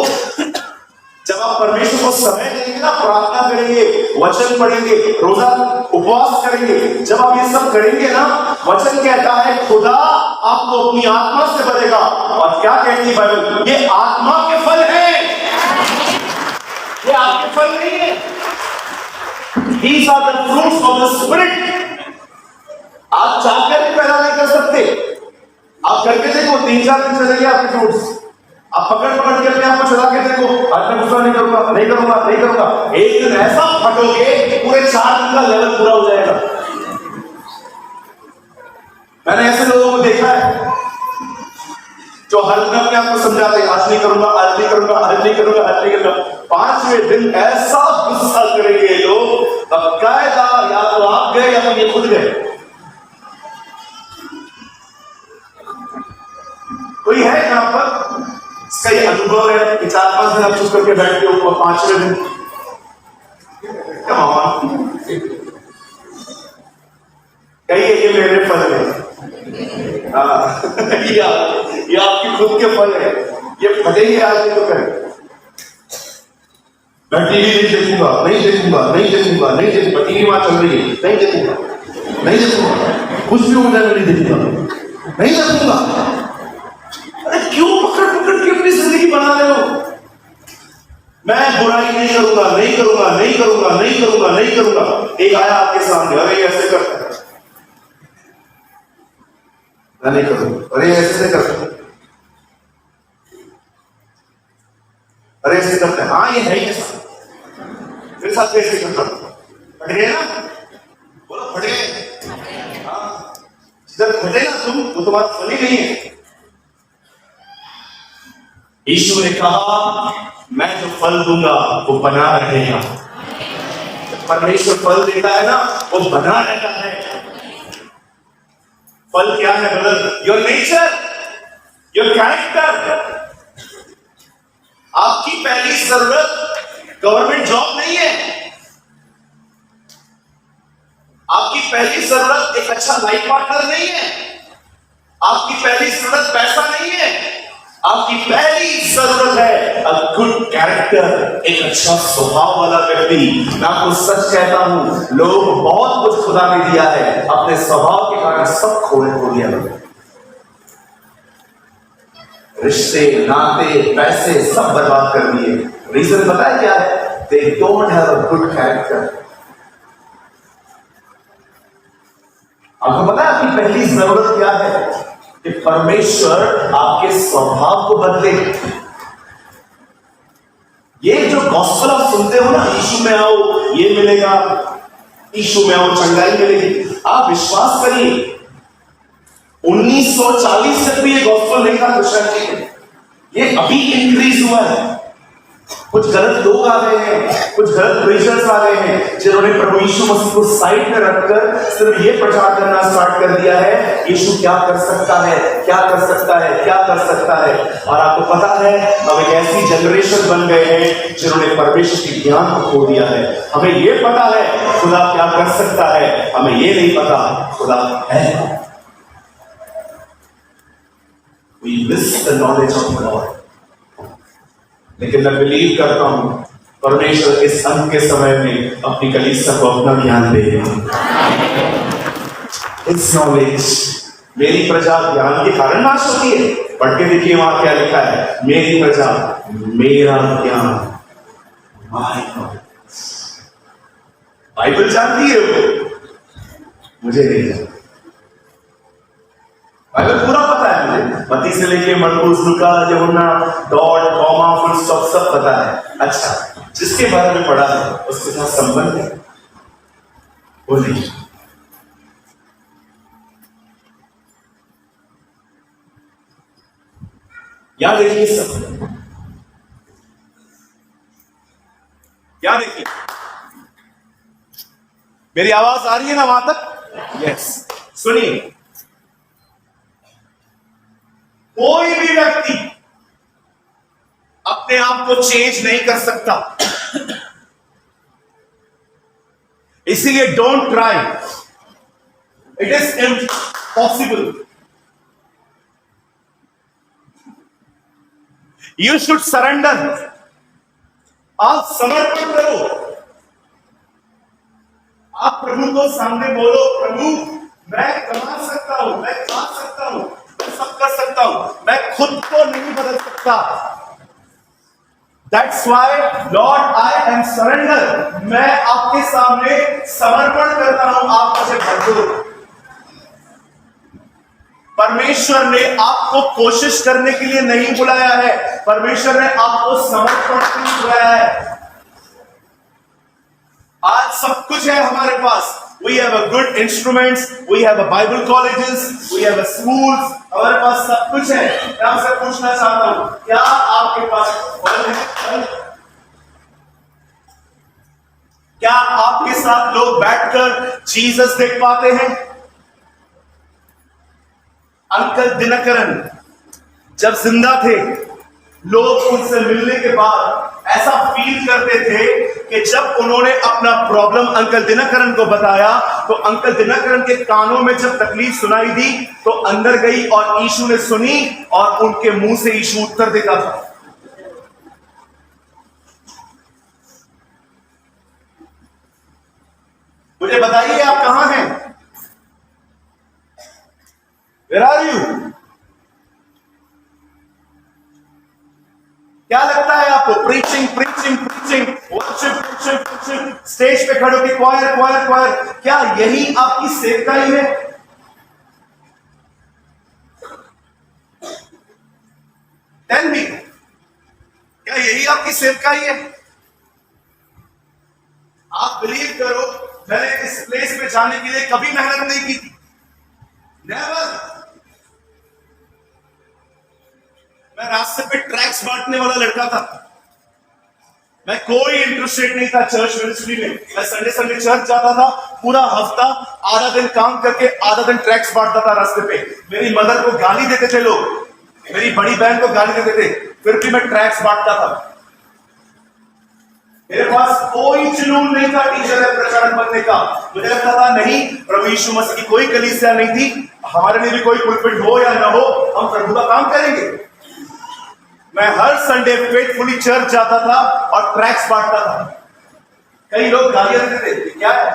जब आप परमेश्वर को समय देंगे ना, प्रार्थना करेंगे, वचन पढ़ेंगे, रोजा उपवास करेंगे, जब आप ये सब करेंगे ना, वचन कहता है खुदा आपको अपनी आत्मा से भरेगा। और क्या कहती है बाइबल? ये आत्मा के फल हैं, ये आपके फल नहीं है। These are the fruits of the Spirit। आप चाहकर भी पैदा नहीं कर सकते। आप करके देखो, 3-4 दिन चलेंगे आपके फ्रूट्स। आप पकड़ के अपने आप को चला के देखो, आज मैं गुस्सा नहीं करूंगा, नहीं करूंगा, नहीं करूंगा। एक दिन ऐसा फटोगे, पूरे 4 दिन का लेवल पूरा हो जाएगा। मैंने ऐसे लोगों को देखा है जो हर दिन अपने आप को समझाते हैं, आज नहीं करूंगा, आज नहीं करूंगा, आज नहीं करूंगा, आज नहीं करूंगा। 5वें दिन ऐसा गुस्सा करेंगे लोग, बकायदा या तो आप गए या तो ये खुद गए। कोई है यहां पर इसका ये अनुभव है कि 4-5 दिन आप चुप करके बैठते हो और 5वें दिन कहिए ये मेरे फल है। ये आपकी खुद के फल है, ये फलेंगे आज नहीं तो करें। मैं टीवी नहीं देखूंगा, नहीं देखूंगा, नहीं देखूंगा, नहीं देखूंगा, टीवी वहां चल रही है, नहीं देखूंगा, नहीं देखूंगा, कुछ भी हो जाए नहीं देखूंगा, नहीं देखूंगा। अरे क्यों पकड़ पकड़ के अपनी जिंदगी बना रहे हो? मैं बुराई नहीं करूंगा, नहीं करूंगा, नहीं करूंगा, नहीं करूंगा, नहीं करूंगा। एक आया आपके सामने, अरे ऐसे करता है, मैं नहीं करूंगा, अरे ऐसे करता है, अरे ऐसे करते हैं, हाँ ये है ही ऐसा, मेरे साथ कैसे करता फट गए ना, बोलो फट गए। हाँ, जिधर फटे ना तुम, वो तुम्हारा फल ही नहीं है। यीशु ने कहा मैं जो फल दूंगा वो बना रहेगा। परमेश्वर फल देता है ना, वो बना रहता है। फल क्या है brother? Your nature, your character. आपकी पहली जरूरत गवर्नमेंट जॉब नहीं है। आपकी पहली जरूरत एक अच्छा लाइफ पार्टनर नहीं है। आपकी पहली जरूरत पैसा नहीं है। आपकी पहली जरूरत है अ गुड कैरेक्टर, एक अच्छा स्वभाव वाला व्यक्ति। मैं आपको सच कहता हूं, लोग बहुत कुछ खुदा ने दिया है, अपने स्वभाव के कारण सब खो दिया। रिश्ते, नाते, पैसे सब बर्बाद कर दिए। रीजन पता है क्या है? They don't have a good character. आपको पता है आपकी पहली जरूरत क्या है? कि परमेश्वर आपके स्वभाव को बदले। ये जो गॉस्पेल आप सुनते हो ना, यीशु में आओ ये मिलेगा, यीशु में आओ चंगाई मिलेगी, आप विश्वास करिए 1940 तक भी ये गॉस्पेल नहीं था क्रिश्चियनिटी में। ये अभी इंक्रीज हुआ है। कुछ गलत लोग आ गए हैं, कुछ गलत प्रीचर्स आ गए हैं, जिन्होंने प्रभु यीशु मसीह को साइड में रखकर सिर्फ ये प्रचार करना स्टार्ट कर दिया है, यीशु क्या कर सकता है, क्या कर सकता है, क्या कर सकता है। और आपको पता है, अब एक ऐसी जनरेशन बन गए हैं जिन्होंने परमेश्वर के ज्ञान को खो दिया है। हमें ये पता है खुदा क्या कर सकता है, हमें ये नहीं पता खुदा है। We miss the knowledge of God। लेकिन मैं बिलीव करता हूं परमेश्वर इस अंत के समय में अपनी कलीसिया को अपना ज्ञान देगा। इस नॉलेज, मेरी प्रजा ज्ञान के कारण नाश होती है। पढ़ के देखिए वहां क्या लिखा है, मेरी प्रजा मेरा ज्ञान। बाइबल जानती है वो, मुझे नहीं जानती। बाइबल पूरा पता है मुझे, मत्ती से लेके मरकुस, लूका, यूहन्ना, डॉट, कॉमा, फुल स्टॉप सब पता है। अच्छा, जिसके बारे में पढ़ा है उसके साथ संबंध है वो नहीं। याद रखिए सब, मेरी आवाज आ रही है ना वहां तक? यस। सुनिए, कोई भी व्यक्ति अपने आप को चेंज नहीं कर सकता, इसीलिए don't try, it is impossible. You should surrender. आप समर्पण करो। आप प्रभु को सामने बोलो, प्रभु मैं कमा सकता हूं, मैं खा सकता हूं, मैं सब कर सकता हूं, मैं खुद को नहीं बदल सकता। That's why Lord I am surrender। मैं आपके सामने समर्पण करता हूं, आप मुझे भर दो। परमेश्वर ने आपको कोशिश करने के लिए नहीं बुलाया है, परमेश्वर ने आपको समर्पण के लिए बुलाया है। आज सब कुछ है हमारे पास। We have a good instruments, we have a Bible colleges, we have a schools, हमारे पास सब कुछ है। मैं आपसे पूछना चाहता हूं, क्या आपके पास फल है? फल? क्या आपके साथ लोग बैठकर जीसस देख पाते हैं? अंकल दिनकरन जब जिंदा थे, लोग उनसे मिलने के बाद ऐसा फील करते थे कि जब उन्होंने अपना प्रॉब्लम अंकल दिनकरन को बताया, तो अंकल दिनकरन के कानों में जब तकलीफ सुनाई दी तो अंदर गई और यीशु ने सुनी और उनके मुंह से यीशु उत्तर देता था। मुझे बताइए आप कहां हैं? Where are you? क्या लगता है आपको? Preaching preaching preaching, worship worship worship, stage पे खड़े होकर क्वायर क्वायर क्वायर, क्या यही आपकी सेवकाई है? टेल मी, क्या यही आपकी सेवकाई है? आप बिलीव करो, मैंने इस प्लेस पे जाने के लिए कभी मेहनत नहीं की थी, नेवर। मैं रास्ते पे ट्रैक्स बांटने वाला लड़का था, मैं कोई इंटरेस्टेड नहीं था चर्च मिनिस्ट्री में। मैं संडे संडे चर्च जाता था, पूरा हफ्ता आधा दिन काम करके आधा दिन ट्रैक्स बांटता था रास्ते पे। मेरी मदर को गाली देते थे लोग, मेरी बड़ी बहन को गाली देते थे, फिर भी मैं ट्रैक्स बांटता था। मेरे पास कोई जुनून नहीं था टीचर या प्रचारक बनने का। मुझे लगता था नहीं, प्रभु यीशु मसीह की कोई कलीसिया नहीं थी, हमारे लिए भी कोई पुलपिट हो या ना हो, हम प्रभु का काम करेंगे। मैं हर संडे फेथफुली चर्च जाता था और ट्रैक्स बांटता था। कई लोग गालियां देते थे, क्या है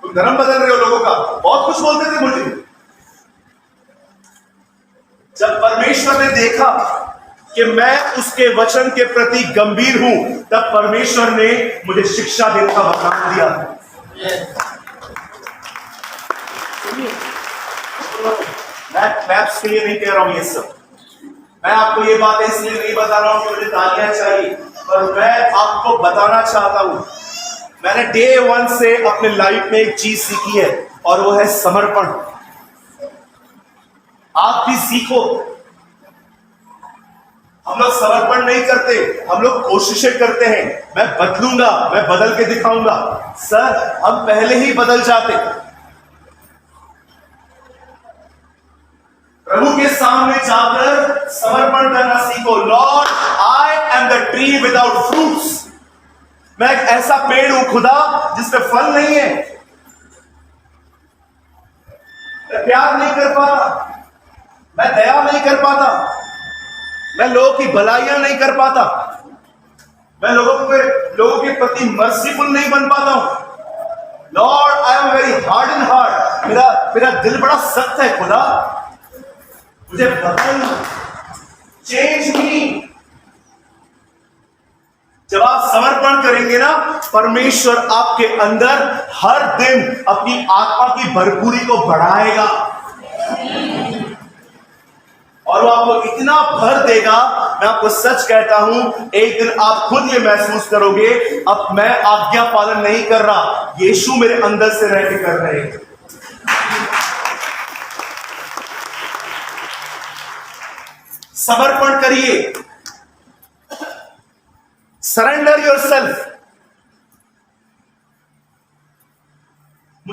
तुम धर्म बदल रहे हो लोगों का, बहुत कुछ बोलते थे मुझे। जब परमेश्वर ने देखा कि मैं उसके वचन के प्रति गंभीर हूं, तब परमेश्वर ने मुझे शिक्षा देने का वरदान दिया। मैं क्लैप्स के लिए नहीं कह रहा हूं ये सब, मैं आपको ये बातें इसलिए नहीं बता रहा हूं कि मुझे तालियां चाहिए, पर मैं आपको बताना चाहता हूं, मैंने डे 1 से अपने लाइफ में एक चीज सीखी है और वो है समर्पण। आप भी सीखो। हम लोग समर्पण नहीं करते, हम लोग कोशिशें करते हैं, मैं बदलूंगा, मैं बदल के दिखाऊंगा। सर, हम पहले ही बदल जाते। प्रभु के सामने जाकर समर्पण करना सीखो। Lord I am the tree without fruits. मैं एक ऐसा पेड़ हूं खुदा जिसमें फल नहीं है। मैं प्यार नहीं कर पाता, मैं दया नहीं कर पाता, मैं लोगों की भलाइयां नहीं कर पाता, मैं लोगों के प्रति मर्सीफुल नहीं बन पाता हूं। Lord I am very hard in heart. मेरा दिल बड़ा सख्त है खुदा, मुझे बदल, चेंज मी। जब आप समर्पण करेंगे ना, परमेश्वर आपके अंदर हर दिन अपनी आत्मा की भरपूरी को बढ़ाएगा और वो आपको इतना भर देगा। मैं आपको सच कहता हूं, एक दिन आप खुद ये महसूस करोगे, अब मैं आज्ञा पालन नहीं कर रहा, यीशु मेरे अंदर से रह के कर रहे हैं। समर्पण करिए, सरेंडर योरसेल्फ।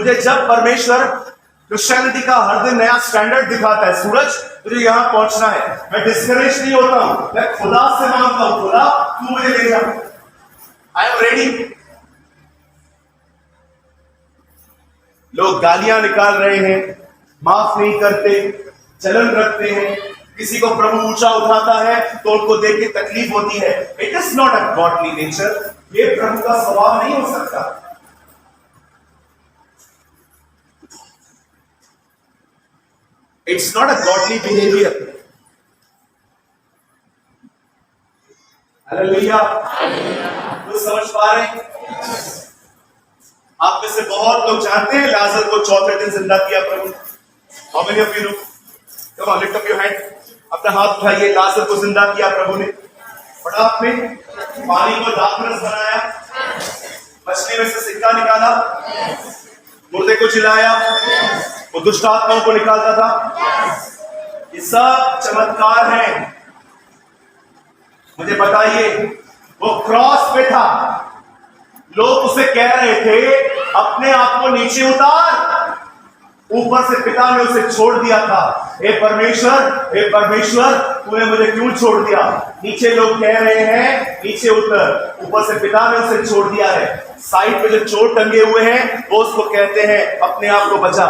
मुझे जब परमेश्वर क्रिश्चियनिटी का हर दिन नया स्टैंडर्ड दिखाता है, सूरज मुझे यहां पहुंचना है, मैं डिस्करेज नहीं होता हूं, मैं खुदा से मांगता हूं, खुदा तू मुझे ले जा, आई एम रेडी। लोग गालियां निकाल रहे हैं, माफ नहीं करते, जलन रखते हैं, किसी को प्रभु ऊंचा उठाता है तो उनको देख के तकलीफ होती है। It is not a godly nature, ये प्रभु का स्वभाव नहीं हो सकता। It's not a godly behaviour. Hallelujah, तो समझ पा रहे हैं? आप में से बहुत लोग जानते हैं लाजर को चौथे दिन जिंदा किया प्रभु। How many of you know? Come on, lift up your hand. अपना हाथ उठाइए। लाजर को जिंदा किया प्रभु ने। पढ़ा आपने? पानी को दाखरस बनाया, मछली में से सिक्का निकाला, मुर्दे को चिल्लाया, वो दुष्ट आत्माओं को निकालता था। ये सब चमत्कार हैं। मुझे बताइए, वो क्रॉस पे था, लोग उसे कह रहे थे अपने आप को नीचे उतार, ऊपर से पिता ने उसे छोड़ दिया था। हे परमेश्वर तूने मुझे क्यों छोड़ दिया? नीचे लोग कह रहे हैं नीचे उतर, ऊपर से पिता ने उसे छोड़ दिया है। साइड पे जो चोट टंगे हुए हैं वो उसको कहते हैं अपने आप को बचा।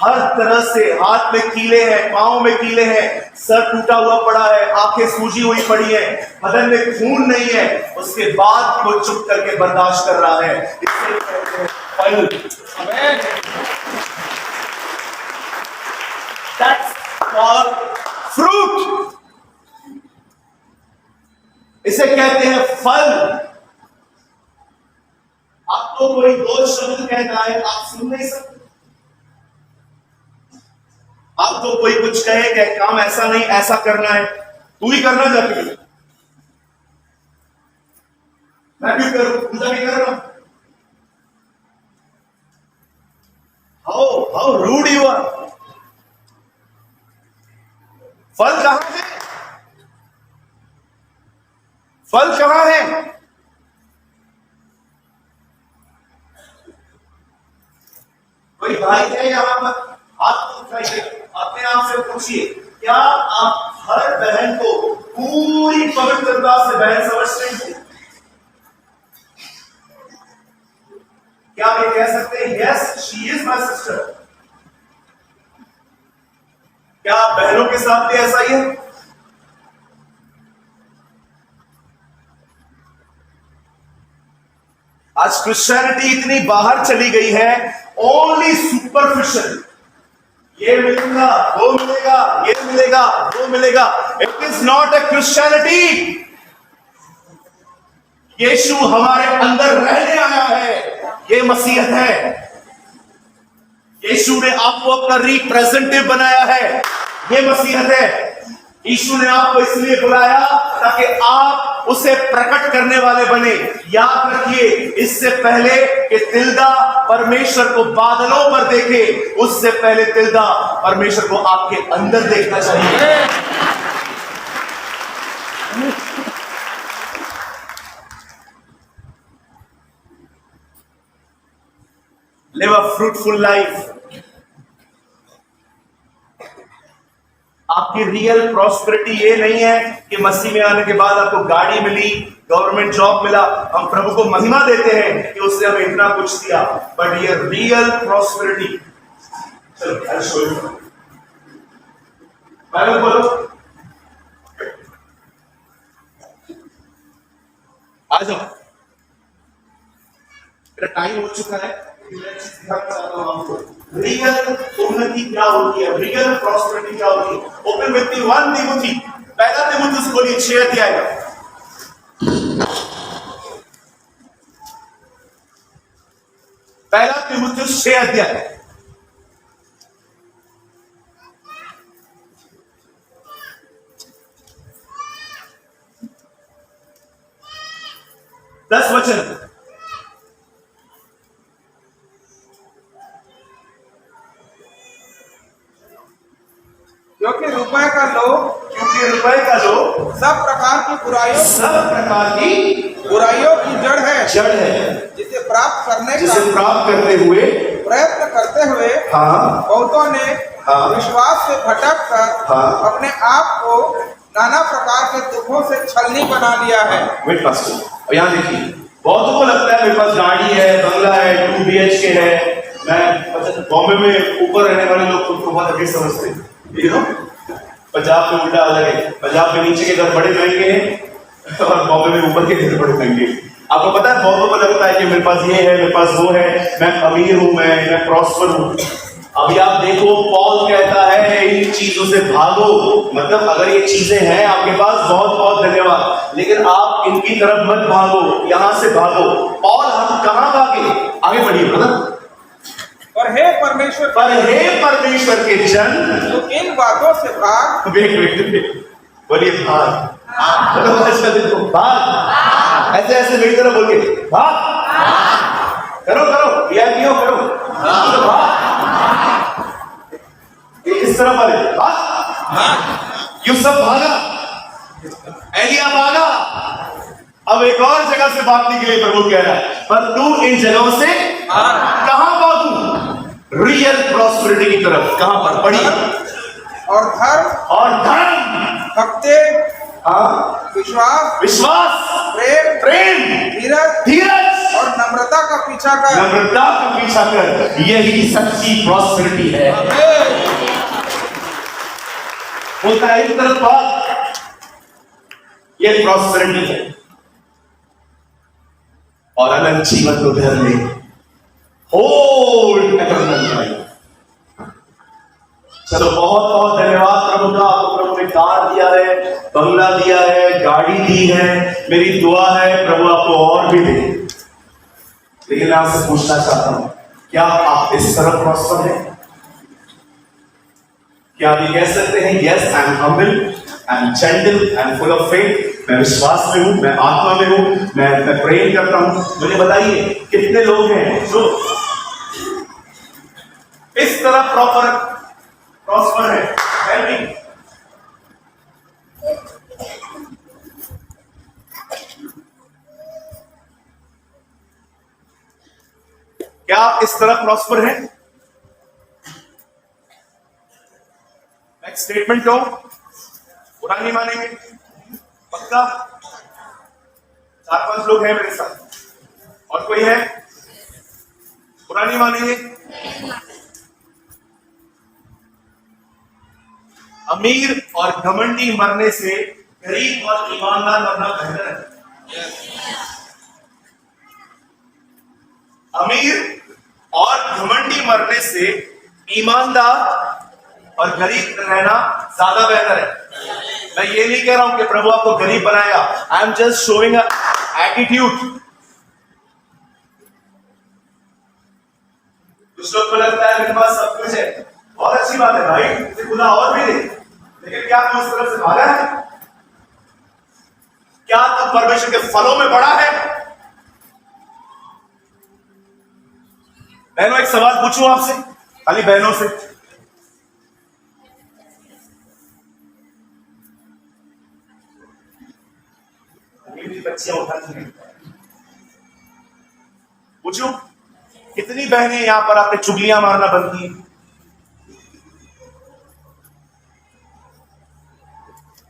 हर तरह से हाथ में कीले हैं, पांव में कीले हैं, सर टूटा हुआ पड़ा है, आंखें सूजी हुई पड़ी है, बदन में खून नहीं है, उसके बाद वो चुप करके बर्दाश्त कर रहा है। इससे कहते हैं फल। That's called fruit. इसे कहते हैं फल। आपको कोई दो शब्द कहता है, आप सुन नहीं सकते। आपको कोई कुछ कहे कि काम ऐसा नहीं ऐसा करना है, तू ही करना जाके। मैं भी करूं, पूजा भी कर रहा हूं। How rude you are. फल कहां है? फल कहां है? कोई भाई है यहां पर? हाथ उठाइए, अपने आप से पूछिए, क्या आप हर बहन को पूरी पवित्रता से बहन समझते हैं? क्या आप ये कह सकते हैं yes she is my sister? क्या आप बहनों के साथ भी ऐसा ही है? आज क्रिश्चियनिटी इतनी बाहर चली गई है, ओनली सुपरफिशियल, ये मिलेगा वो मिलेगा, ये मिलेगा वो मिलेगा। It is not a Christianity. यीशु हमारे अंदर रहने आया है, ये मसीहत है। यीशु ने आपको अपना रिप्रेजेंटेटिव बनाया है, ये मसीहत है। यीशु ने आपको इसलिए बुलाया ताकि आप उसे प्रकट करने वाले बने। याद रखिए, इससे पहले कि तिल्दा परमेश्वर को बादलों पर देखे, उससे पहले तिल्दा परमेश्वर को आपके अंदर देखना चाहिए। Live a fruitful life. आपकी रियल प्रॉस्पेरिटी ये नहीं है कि मसीह में आने के बाद आपको गाड़ी मिली, गवर्नमेंट जॉब मिला, हम प्रभु को महिमा देते हैं कि उसने हमें इतना कुछ दिया, बट ये रियल प्रॉस्पेरिटी। चलो बाइबल बोलो, आ जाओ, मेरा टाइम हो चुका है। रियल उन्नति क्या होती है, रियल प्रॉस्पेरिटी क्या होती है? ओपन विथ मी 1 तिमोथी, पहला तिमोथी बोलिए 6 अध्याय का। पहला तिमोथी 6 अध्याय। दस वचन। क्योंकि रुपए का लोभ सब प्रकार की बुराइयों की जड़ है, जिसे प्राप्त करते हुए प्रयत्न करते हुए हाँ बहुतों ने हाँ। विश्वास से भटक कर हाँ। अपने आप को नाना प्रकार के दुखों से छलनी बना लिया है। वेट पास्टर, अब यहाँ देखिए, बहुतों को लगता है मेरे पास गाड़ी है, बंगला है, 2 BHK है। मैं बॉम्बे में ऊपर रहने वाले लोग खुद को बहुत अधिक समझते हैं, यू नो। पंजाब में उल्टा अलग है, पंजाब में नीचे के घर बड़े महंगे हैं और बॉम्बे में ऊपर के घर बड़े महंगे हैं। आपको पता है, बहुतों को लगता है कि मेरे पास ये है, मेरे पास वो है, मैं अमीर हूं, मैं प्रॉस्पर हूं। अभी आप देखो, पॉल कहता है इन चीजों से भागो, मतलब अगर ये चीजें हैं आपके पास, बहुत बहुत धन्यवाद, लेकिन आप इनकी तरफ मत भागो, यहां से भागो। पॉल हम कहां भागे? आगे बढ़िए ब्रदर। पर हे परमेश्वर के जन, तो इन बातों से भाग। वेट बोलिए भाग। देखो भाग, ऐसे ऐसे मेरी तरफ बोलिए भाग। करो करो भाग। इस तरफ वाले भाग। यूसुफ भागा, एलिया भागा। अब एक और जगह से भागने के लिए प्रभु कह रहा है, पर तू इन जगहों से कहां भागू? रियल प्रॉस्पेरिटी की तरफ। कहां पर? पढ़िए। और धर्म, भक्ति, विश्वास, प्रेम, धीरज और नम्रता का पीछा कर। यही सच्ची प्रॉस्पेरिटी है। बोलता है एक तरफ बात, ये प्रॉस्पेरिटी है, और अनंत जीवन को धर ले, होल्ड एटर्नल लाइफ। चलो, बहुत बहुत धन्यवाद प्रभु का। आपको प्रभु ने कार दिया है, बंगला दिया है, गाड़ी दी है। मेरी दुआ है प्रभु आपको और भी दे। लेकिन मैं आपसे पूछना चाहता हूं, क्या आप इस तरह प्रॉस्पर हैं? क्या आप ये कह सकते हैं, yes I am humble, I am gentle, I am full of faith, मैं विश्वास में हूं, मैं आत्मा में हूं, मैं प्रेम करता हूं? मुझे बताइए कितने लोग हैं जो इस तरह प्रॉस्पर है? क्या आप इस तरह प्रॉस्पर हैं? एक स्टेटमेंट दो, बुरा नहीं मानेंगे, पक्का? 4-5 लोग हैं मेरे साथ, और कोई है? बुरा नहीं मानेंगे? अमीर और घमंडी मरने से गरीब और ईमानदार मरना बेहतर है। अमीर और घमंडी मरने से ईमानदार और गरीब रहना ज्यादा बेहतर है। मैं ये नहीं कह रहा हूं कि प्रभु आपको गरीब बनाएगा, I am just showing attitude. कुछ लोग को लगता है मेरे पास सब कुछ है, बहुत अच्छी बात है भाई, मुझे खुदा और भी दे, लेकिन क्या तू उस तरफ से भागा है? क्या तू परमेश्वर के फलों में बढ़ा है? बहनों, एक सवाल पूछूं आपसे, खाली बहनों से। बच्चियां उठाती हैं, पूछूं कितनी बहनें यहां पर आपने चुगलियां मारना बंद की?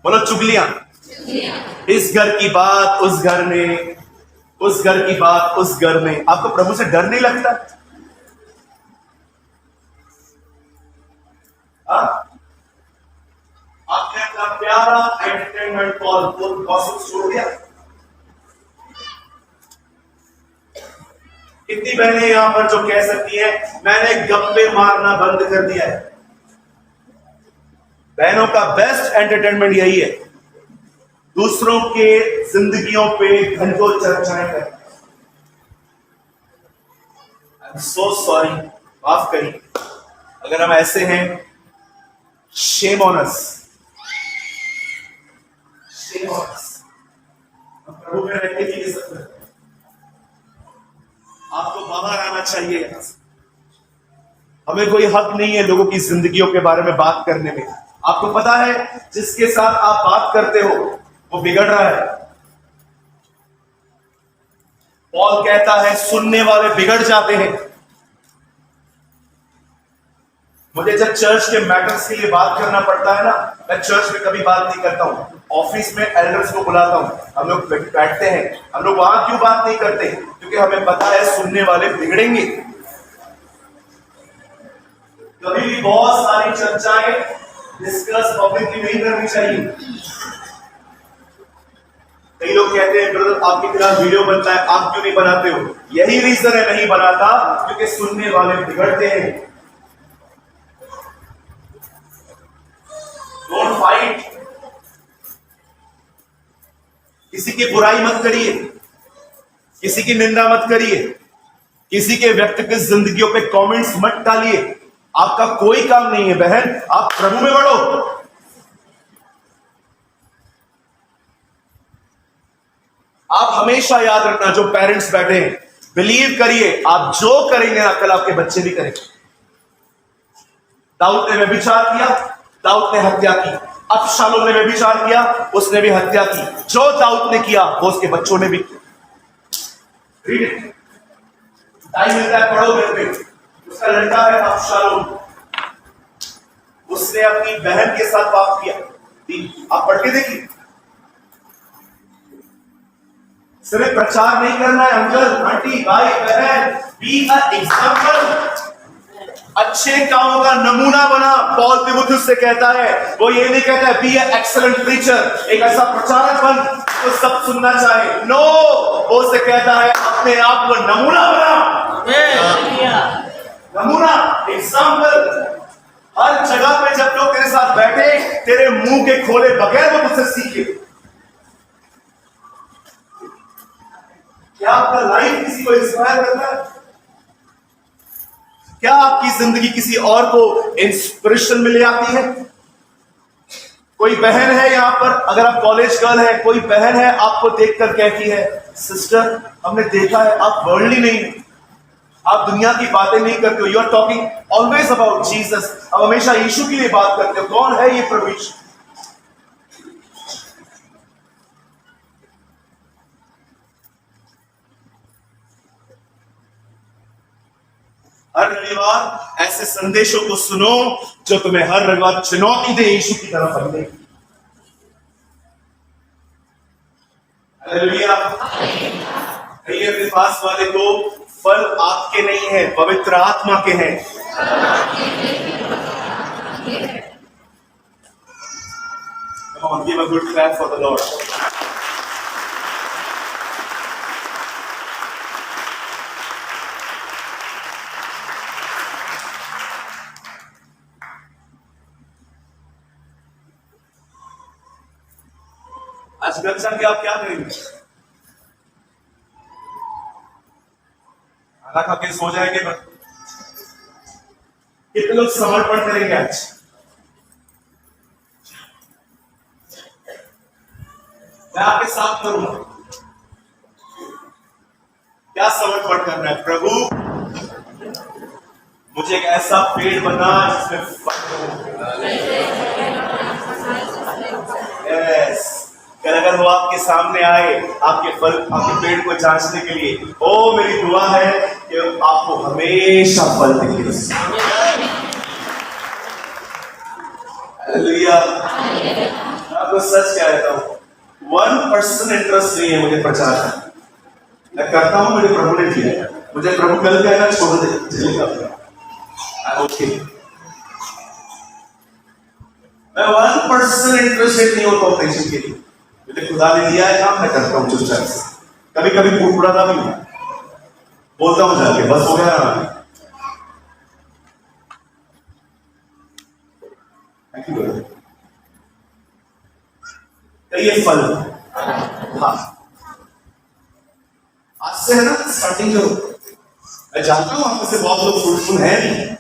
बोलो चुगलियां। इस घर की बात उस घर में, उस घर की बात उस घर में। आपको प्रभु से डर नहीं लगता? आपने अपना प्यारा एंटरटेनमेंट और गॉसिप छोड़ दिया। कितनी बहनें यहां पर जो कह सकती है मैंने गप्पे मारना बंद कर दिया है? बहनों का बेस्ट एंटरटेनमेंट यही है, दूसरों के जिंदगियों पे घंटों चर्चाएं कर। आई एम सो सॉरी, माफ करिए अगर हम ऐसे हैं। Shame on us, shame on us. हम प्रभु में रहते ही नहीं सकते। आपको बाहर आना चाहिए यहां से। हमें कोई हक नहीं है लोगों की जिंदगियों के बारे में बात करने में। आपको पता है जिसके साथ आप बात करते हो वो बिगड़ रहा है। पॉल कहता है सुनने वाले बिगड़ जाते हैं। मुझे जब चर्च के मैटर्स के लिए बात करना पड़ता है ना, मैं चर्च में कभी बात नहीं करता हूँ। ऑफिस में एल्डर्स को बुलाता हूँ, हम लोग बैठते हैं। हम लोग वहां क्यों बात नहीं करते? क्योंकि हमें पता है सुनने वाले बिगड़ेंगे। कभी भी बहुत सारी चर्चाएं डिस्कस पब्लिकली नहीं करनी चाहिए। कई लोग कहते हैं ब्रदर आपके खिलाफ वीडियो बनता है, आप क्यों नहीं बनाते हो? यही रीजन है नहीं बनाता, क्योंकि सुनने वाले बिगड़ते हैं। Don't fight. किसी की बुराई मत करिए, किसी की निंदा मत करिए, किसी के व्यक्तिगत जिंदगियों पे कमेंट्स मत डालिए। आपका कोई काम नहीं है बहन, आप प्रभु में बढ़ो। आप हमेशा याद रखना, जो पेरेंट्स बैठे हैं, बिलीव करिए आप जो करेंगे ना कल आपके बच्चे भी करेंगे। दाऊद ने व्यभिचार किया, दाऊद ने हत्या की। अबशालोम ने व्यभिचार किया, उसने भी हत्या की। जो दाऊद ने किया वो उसके बच्चों ने भी किया। टाइम मिलता है पढ़ो घर पे। उसका लड़का है अबशालोम, उसने अपनी बहन के साथ पाप किया। आप पढ़ के देखिए। सिर्फ प्रचार नहीं करना है अंकल आंटी भाई बहन, बी अ एग्जाम्पल। अच्छे कामों का नमूना बना। पॉल तिमुथियुस से कहता है, वो ये नहीं कहता है बी अ एक्सीलेंट प्रीचर, एक ऐसा प्रचारक बन तो सब सुनना चाहे। नो, वो से कहता है अपने आप को नमूना बना। नमूना, एग्जाम्पल। हर जगह पे जब लोग तेरे साथ बैठे, तेरे मुंह के खोले बगैर वो तुझसे सीखे। क्या आपका लाइफ किसी को इंस्पायर करता है? क्या आपकी जिंदगी किसी और को इंस्पिरेशन में ले आती है? कोई बहन है यहां पर, अगर आप कॉलेज गर्ल है, कोई बहन है आपको देखकर कहती है सिस्टर हमने देखा है आप वर्ल्डली नहीं है, आप दुनिया की बातें नहीं करते हो, you are talking always about Jesus, आप हमेशा यीशु के लिए बात करते हो। कौन है ये प्रभु यीशु? हर रविवार ऐसे संदेशों को सुनो जो तुम्हें हर रविवार चुनौती दे यीशु की तरफ बढ़ने की। हालेलुया। कहिए अपने पास वाले को, फल आपके नहीं है, पवित्र आत्मा के हैं। Come on, give a good clap for the Lord. आज घर जाके आप क्या करेंगे? खाना खा के सो जाएंगे? कितने लोग समर्पण करेंगे आज? मैं आपके साथ करूंगा। क्या समर्पण करना है? प्रभु मुझे एक ऐसा पेड़ बना जिसमें फल हो। यस, अगर वो आपके सामने आए, आपके फल, आपके पेड़ को जांचने के लिए, ओ मेरी दुआ है कि आपको हमेशा फल दिखे। हालेलुया। आपको सच कहता हूं, 1% इंटरेस्ट नहीं है मुझे प्रचार करना। मैं करता हूं, मेरे प्रभु ने दिया। मुझे प्रभु कल कहना छोड़ दे, ओके। मैं 1% इंटरेस्टेड नहीं होता हूं प्रेषण के लिए। मुझे खुदा ने दिया है काम, मैं करता हूं चुपचाप से। कभी कभी बुड़बुड़ाता भी हूं, बोलता हूं जाके बस हो गया ना। Thank you. कहिए फल। हाँ, आज से है ना स्टार्टिंग करो। मैं जानता हूं आप में से बहुत लोग फ्रूटफुल हैं नहीं,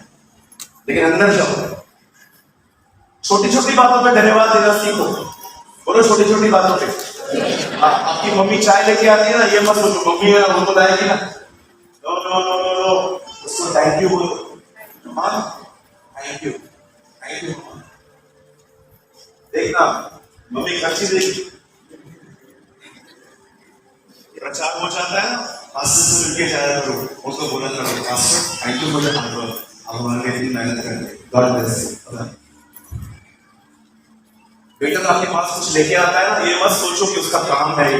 लेकिन अंदर जाओ। छोटी छोटी बातों पे धन्यवाद देना सीखो। बोलो छोटी छोटी बातों पे। आपकी मम्मी चाय लेके आती है ना, ये मत सोचो मम्मी है वो तो लाएगी ना। No no no no no, उसको थैंक यू बोलो। Thank you, thank you. देखना मम्मी अच्छी देगी। प्रचार हो जाता है ना, पास्टर से मिलके जाया करो, उसको बोला करो pastor thank you for the hard work. आप हमारे लिए इतनी मेहनत करते, गॉड ब्लेस यू। बेटा तो आपके पास कुछ लेके आता है ना, ये मत सोचो कि उसका काम है ये।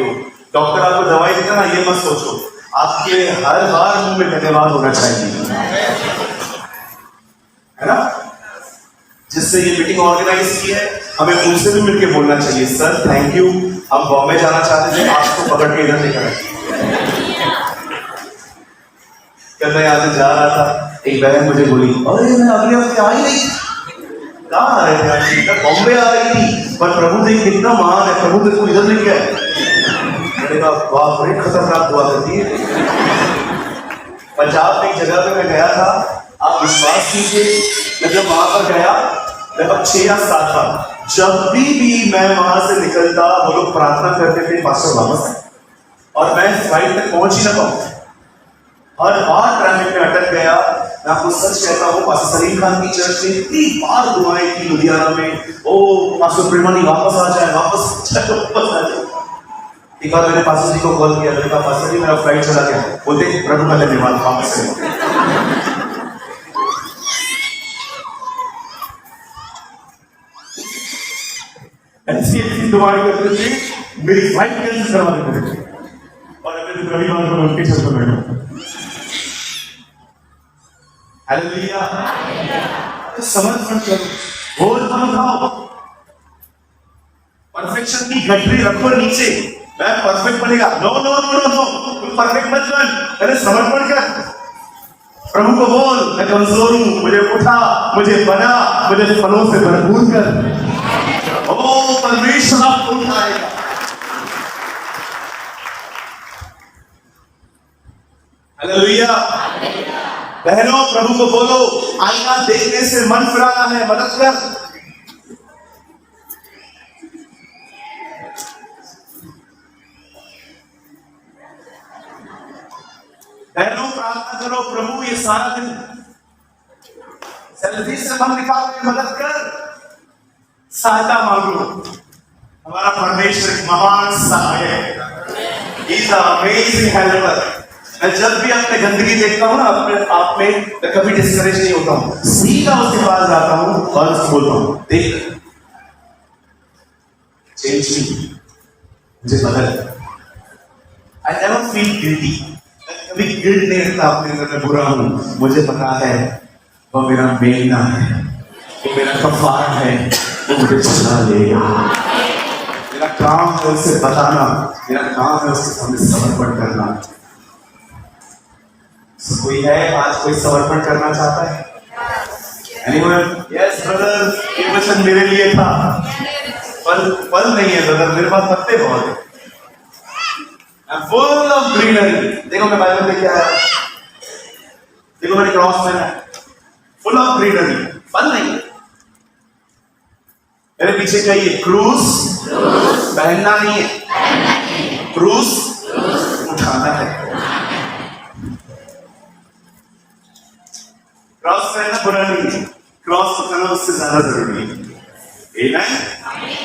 डॉक्टर आपको दवाई देता है ना, ये मत सोचो, आपके हर बार मुंह में धन्यवाद होना चाहिए, है ना। जिससे ये मीटिंग ऑर्गेनाइज की है, हमें उनसे भी मिलकर बोलना चाहिए, सर थैंक यू, हम बॉम्बे जाना चाहते थे, आपको पकड़ के इधर लेकर आए। कल मैं यहाँ से जा रहा था, एक बहन मुझे बोली, अरे मैं अगले हफ्ते आ ही नहीं, कहाँ आ रहे थे आप? मैं बॉम्बे आ रही थी, पर प्रभु देव कितना महान है, प्रभु तेरे को इधर लेके आए। मैंने कहा बाप रे, खतरनाक हुआ करती है। पंजाब में एक जगह पे मैं गया था, आप विश्वास कीजिए, मैं जब वहां पर गया, लगभग 6 या 7 साल, जब भी मैं वहां से निकलता, वो लोग प्रार्थना करते थे पास्टर वापस आए, और मैं फ्लाइट तक पहुंच ही ना पाऊं। हर बार ट्रैफिक में अटक गया। मैं आपको सच कहता हूँ, पास्टर सलीम खान की चर्च ने इतनी बार दुआएं की लुधियाना में, ओ पास्टर प्रेमानी वापस आ जाए, वापस आ जाए। एक बार मैंने पास्टर जी को कॉल किया, मैंने कहा पास्टर जी मेरा फ्लाइट चला गया, बोलते प्रभु का धन्यवाद, वापस से ऐसी ऐसी दुआएं करते थे, मेरी फ्लाइट कैंसिल करवा देते थे, और अगले दिन रविवार को उनके चर्च में बैठा। हालेलुया, समर्पण करो, बोल मत खाओ, परफेक्शन की गठरी रखो नीचे, मैं परफेक्ट बनेगा, no no no no no, तुम परफेक्ट मत बन, पहले समर्पण कर, प्रभु को बोल, मैं कमजोर हूं, मुझे उठा, मुझे बना, मुझे फलों से भरपूर कर। ओ परमेश्वर आपको उठाएगा। हालेलुया, बहनों प्रभु को बोलो, आईना देखने से मन फिराना है, मदद कर। बहनों प्रार्थना करो, प्रभु ये सारा दिन सेल्फी से मन निकाल के मदद कर, सहायता मांगो। हमारा परमेश्वर एक महान सहायक है, He is an amazing helper। मैं जब भी अपने गंदगी देखता हूँ ना अपने आप में, मैं कभी डिस्करेज नहीं होता हूँ, सीधा उसके पास जाता हूँ और उसको बोलता हूँ, देख चेंज मी, मुझे बदल। आई नेवर फील गिल्टी, कभी गिल्ट नहीं रखता अपने अंदर, मैं बुरा हूँ, मुझे पता है वो मेरा मेलना है, वो मेरा कफारा है, वो मुझे छुड़ा लेगा। मेरा काम है उसे बताना, मेरा काम है उसके सामने समर्पण करना। कोई है आज कोई समर्पण करना चाहता है? Anyone? Yes brother, ये वचन मेरे लिए था, फल नहीं है ब्रदर, मेरे पास पत्ते बहुत है। I'm full of greenery। देखो मैं बाइबल में क्या है, देखो मैंने क्रॉस पहना है, full of greenery, फल नहीं है। मेरे पीछे क्या ये क्रूस पहनना नहीं है, क्रूस उठाना है। क्रॉस पहनना बुरा नहीं है, क्रॉस उठाना उससे ज्यादा जरूरी है। आमीन।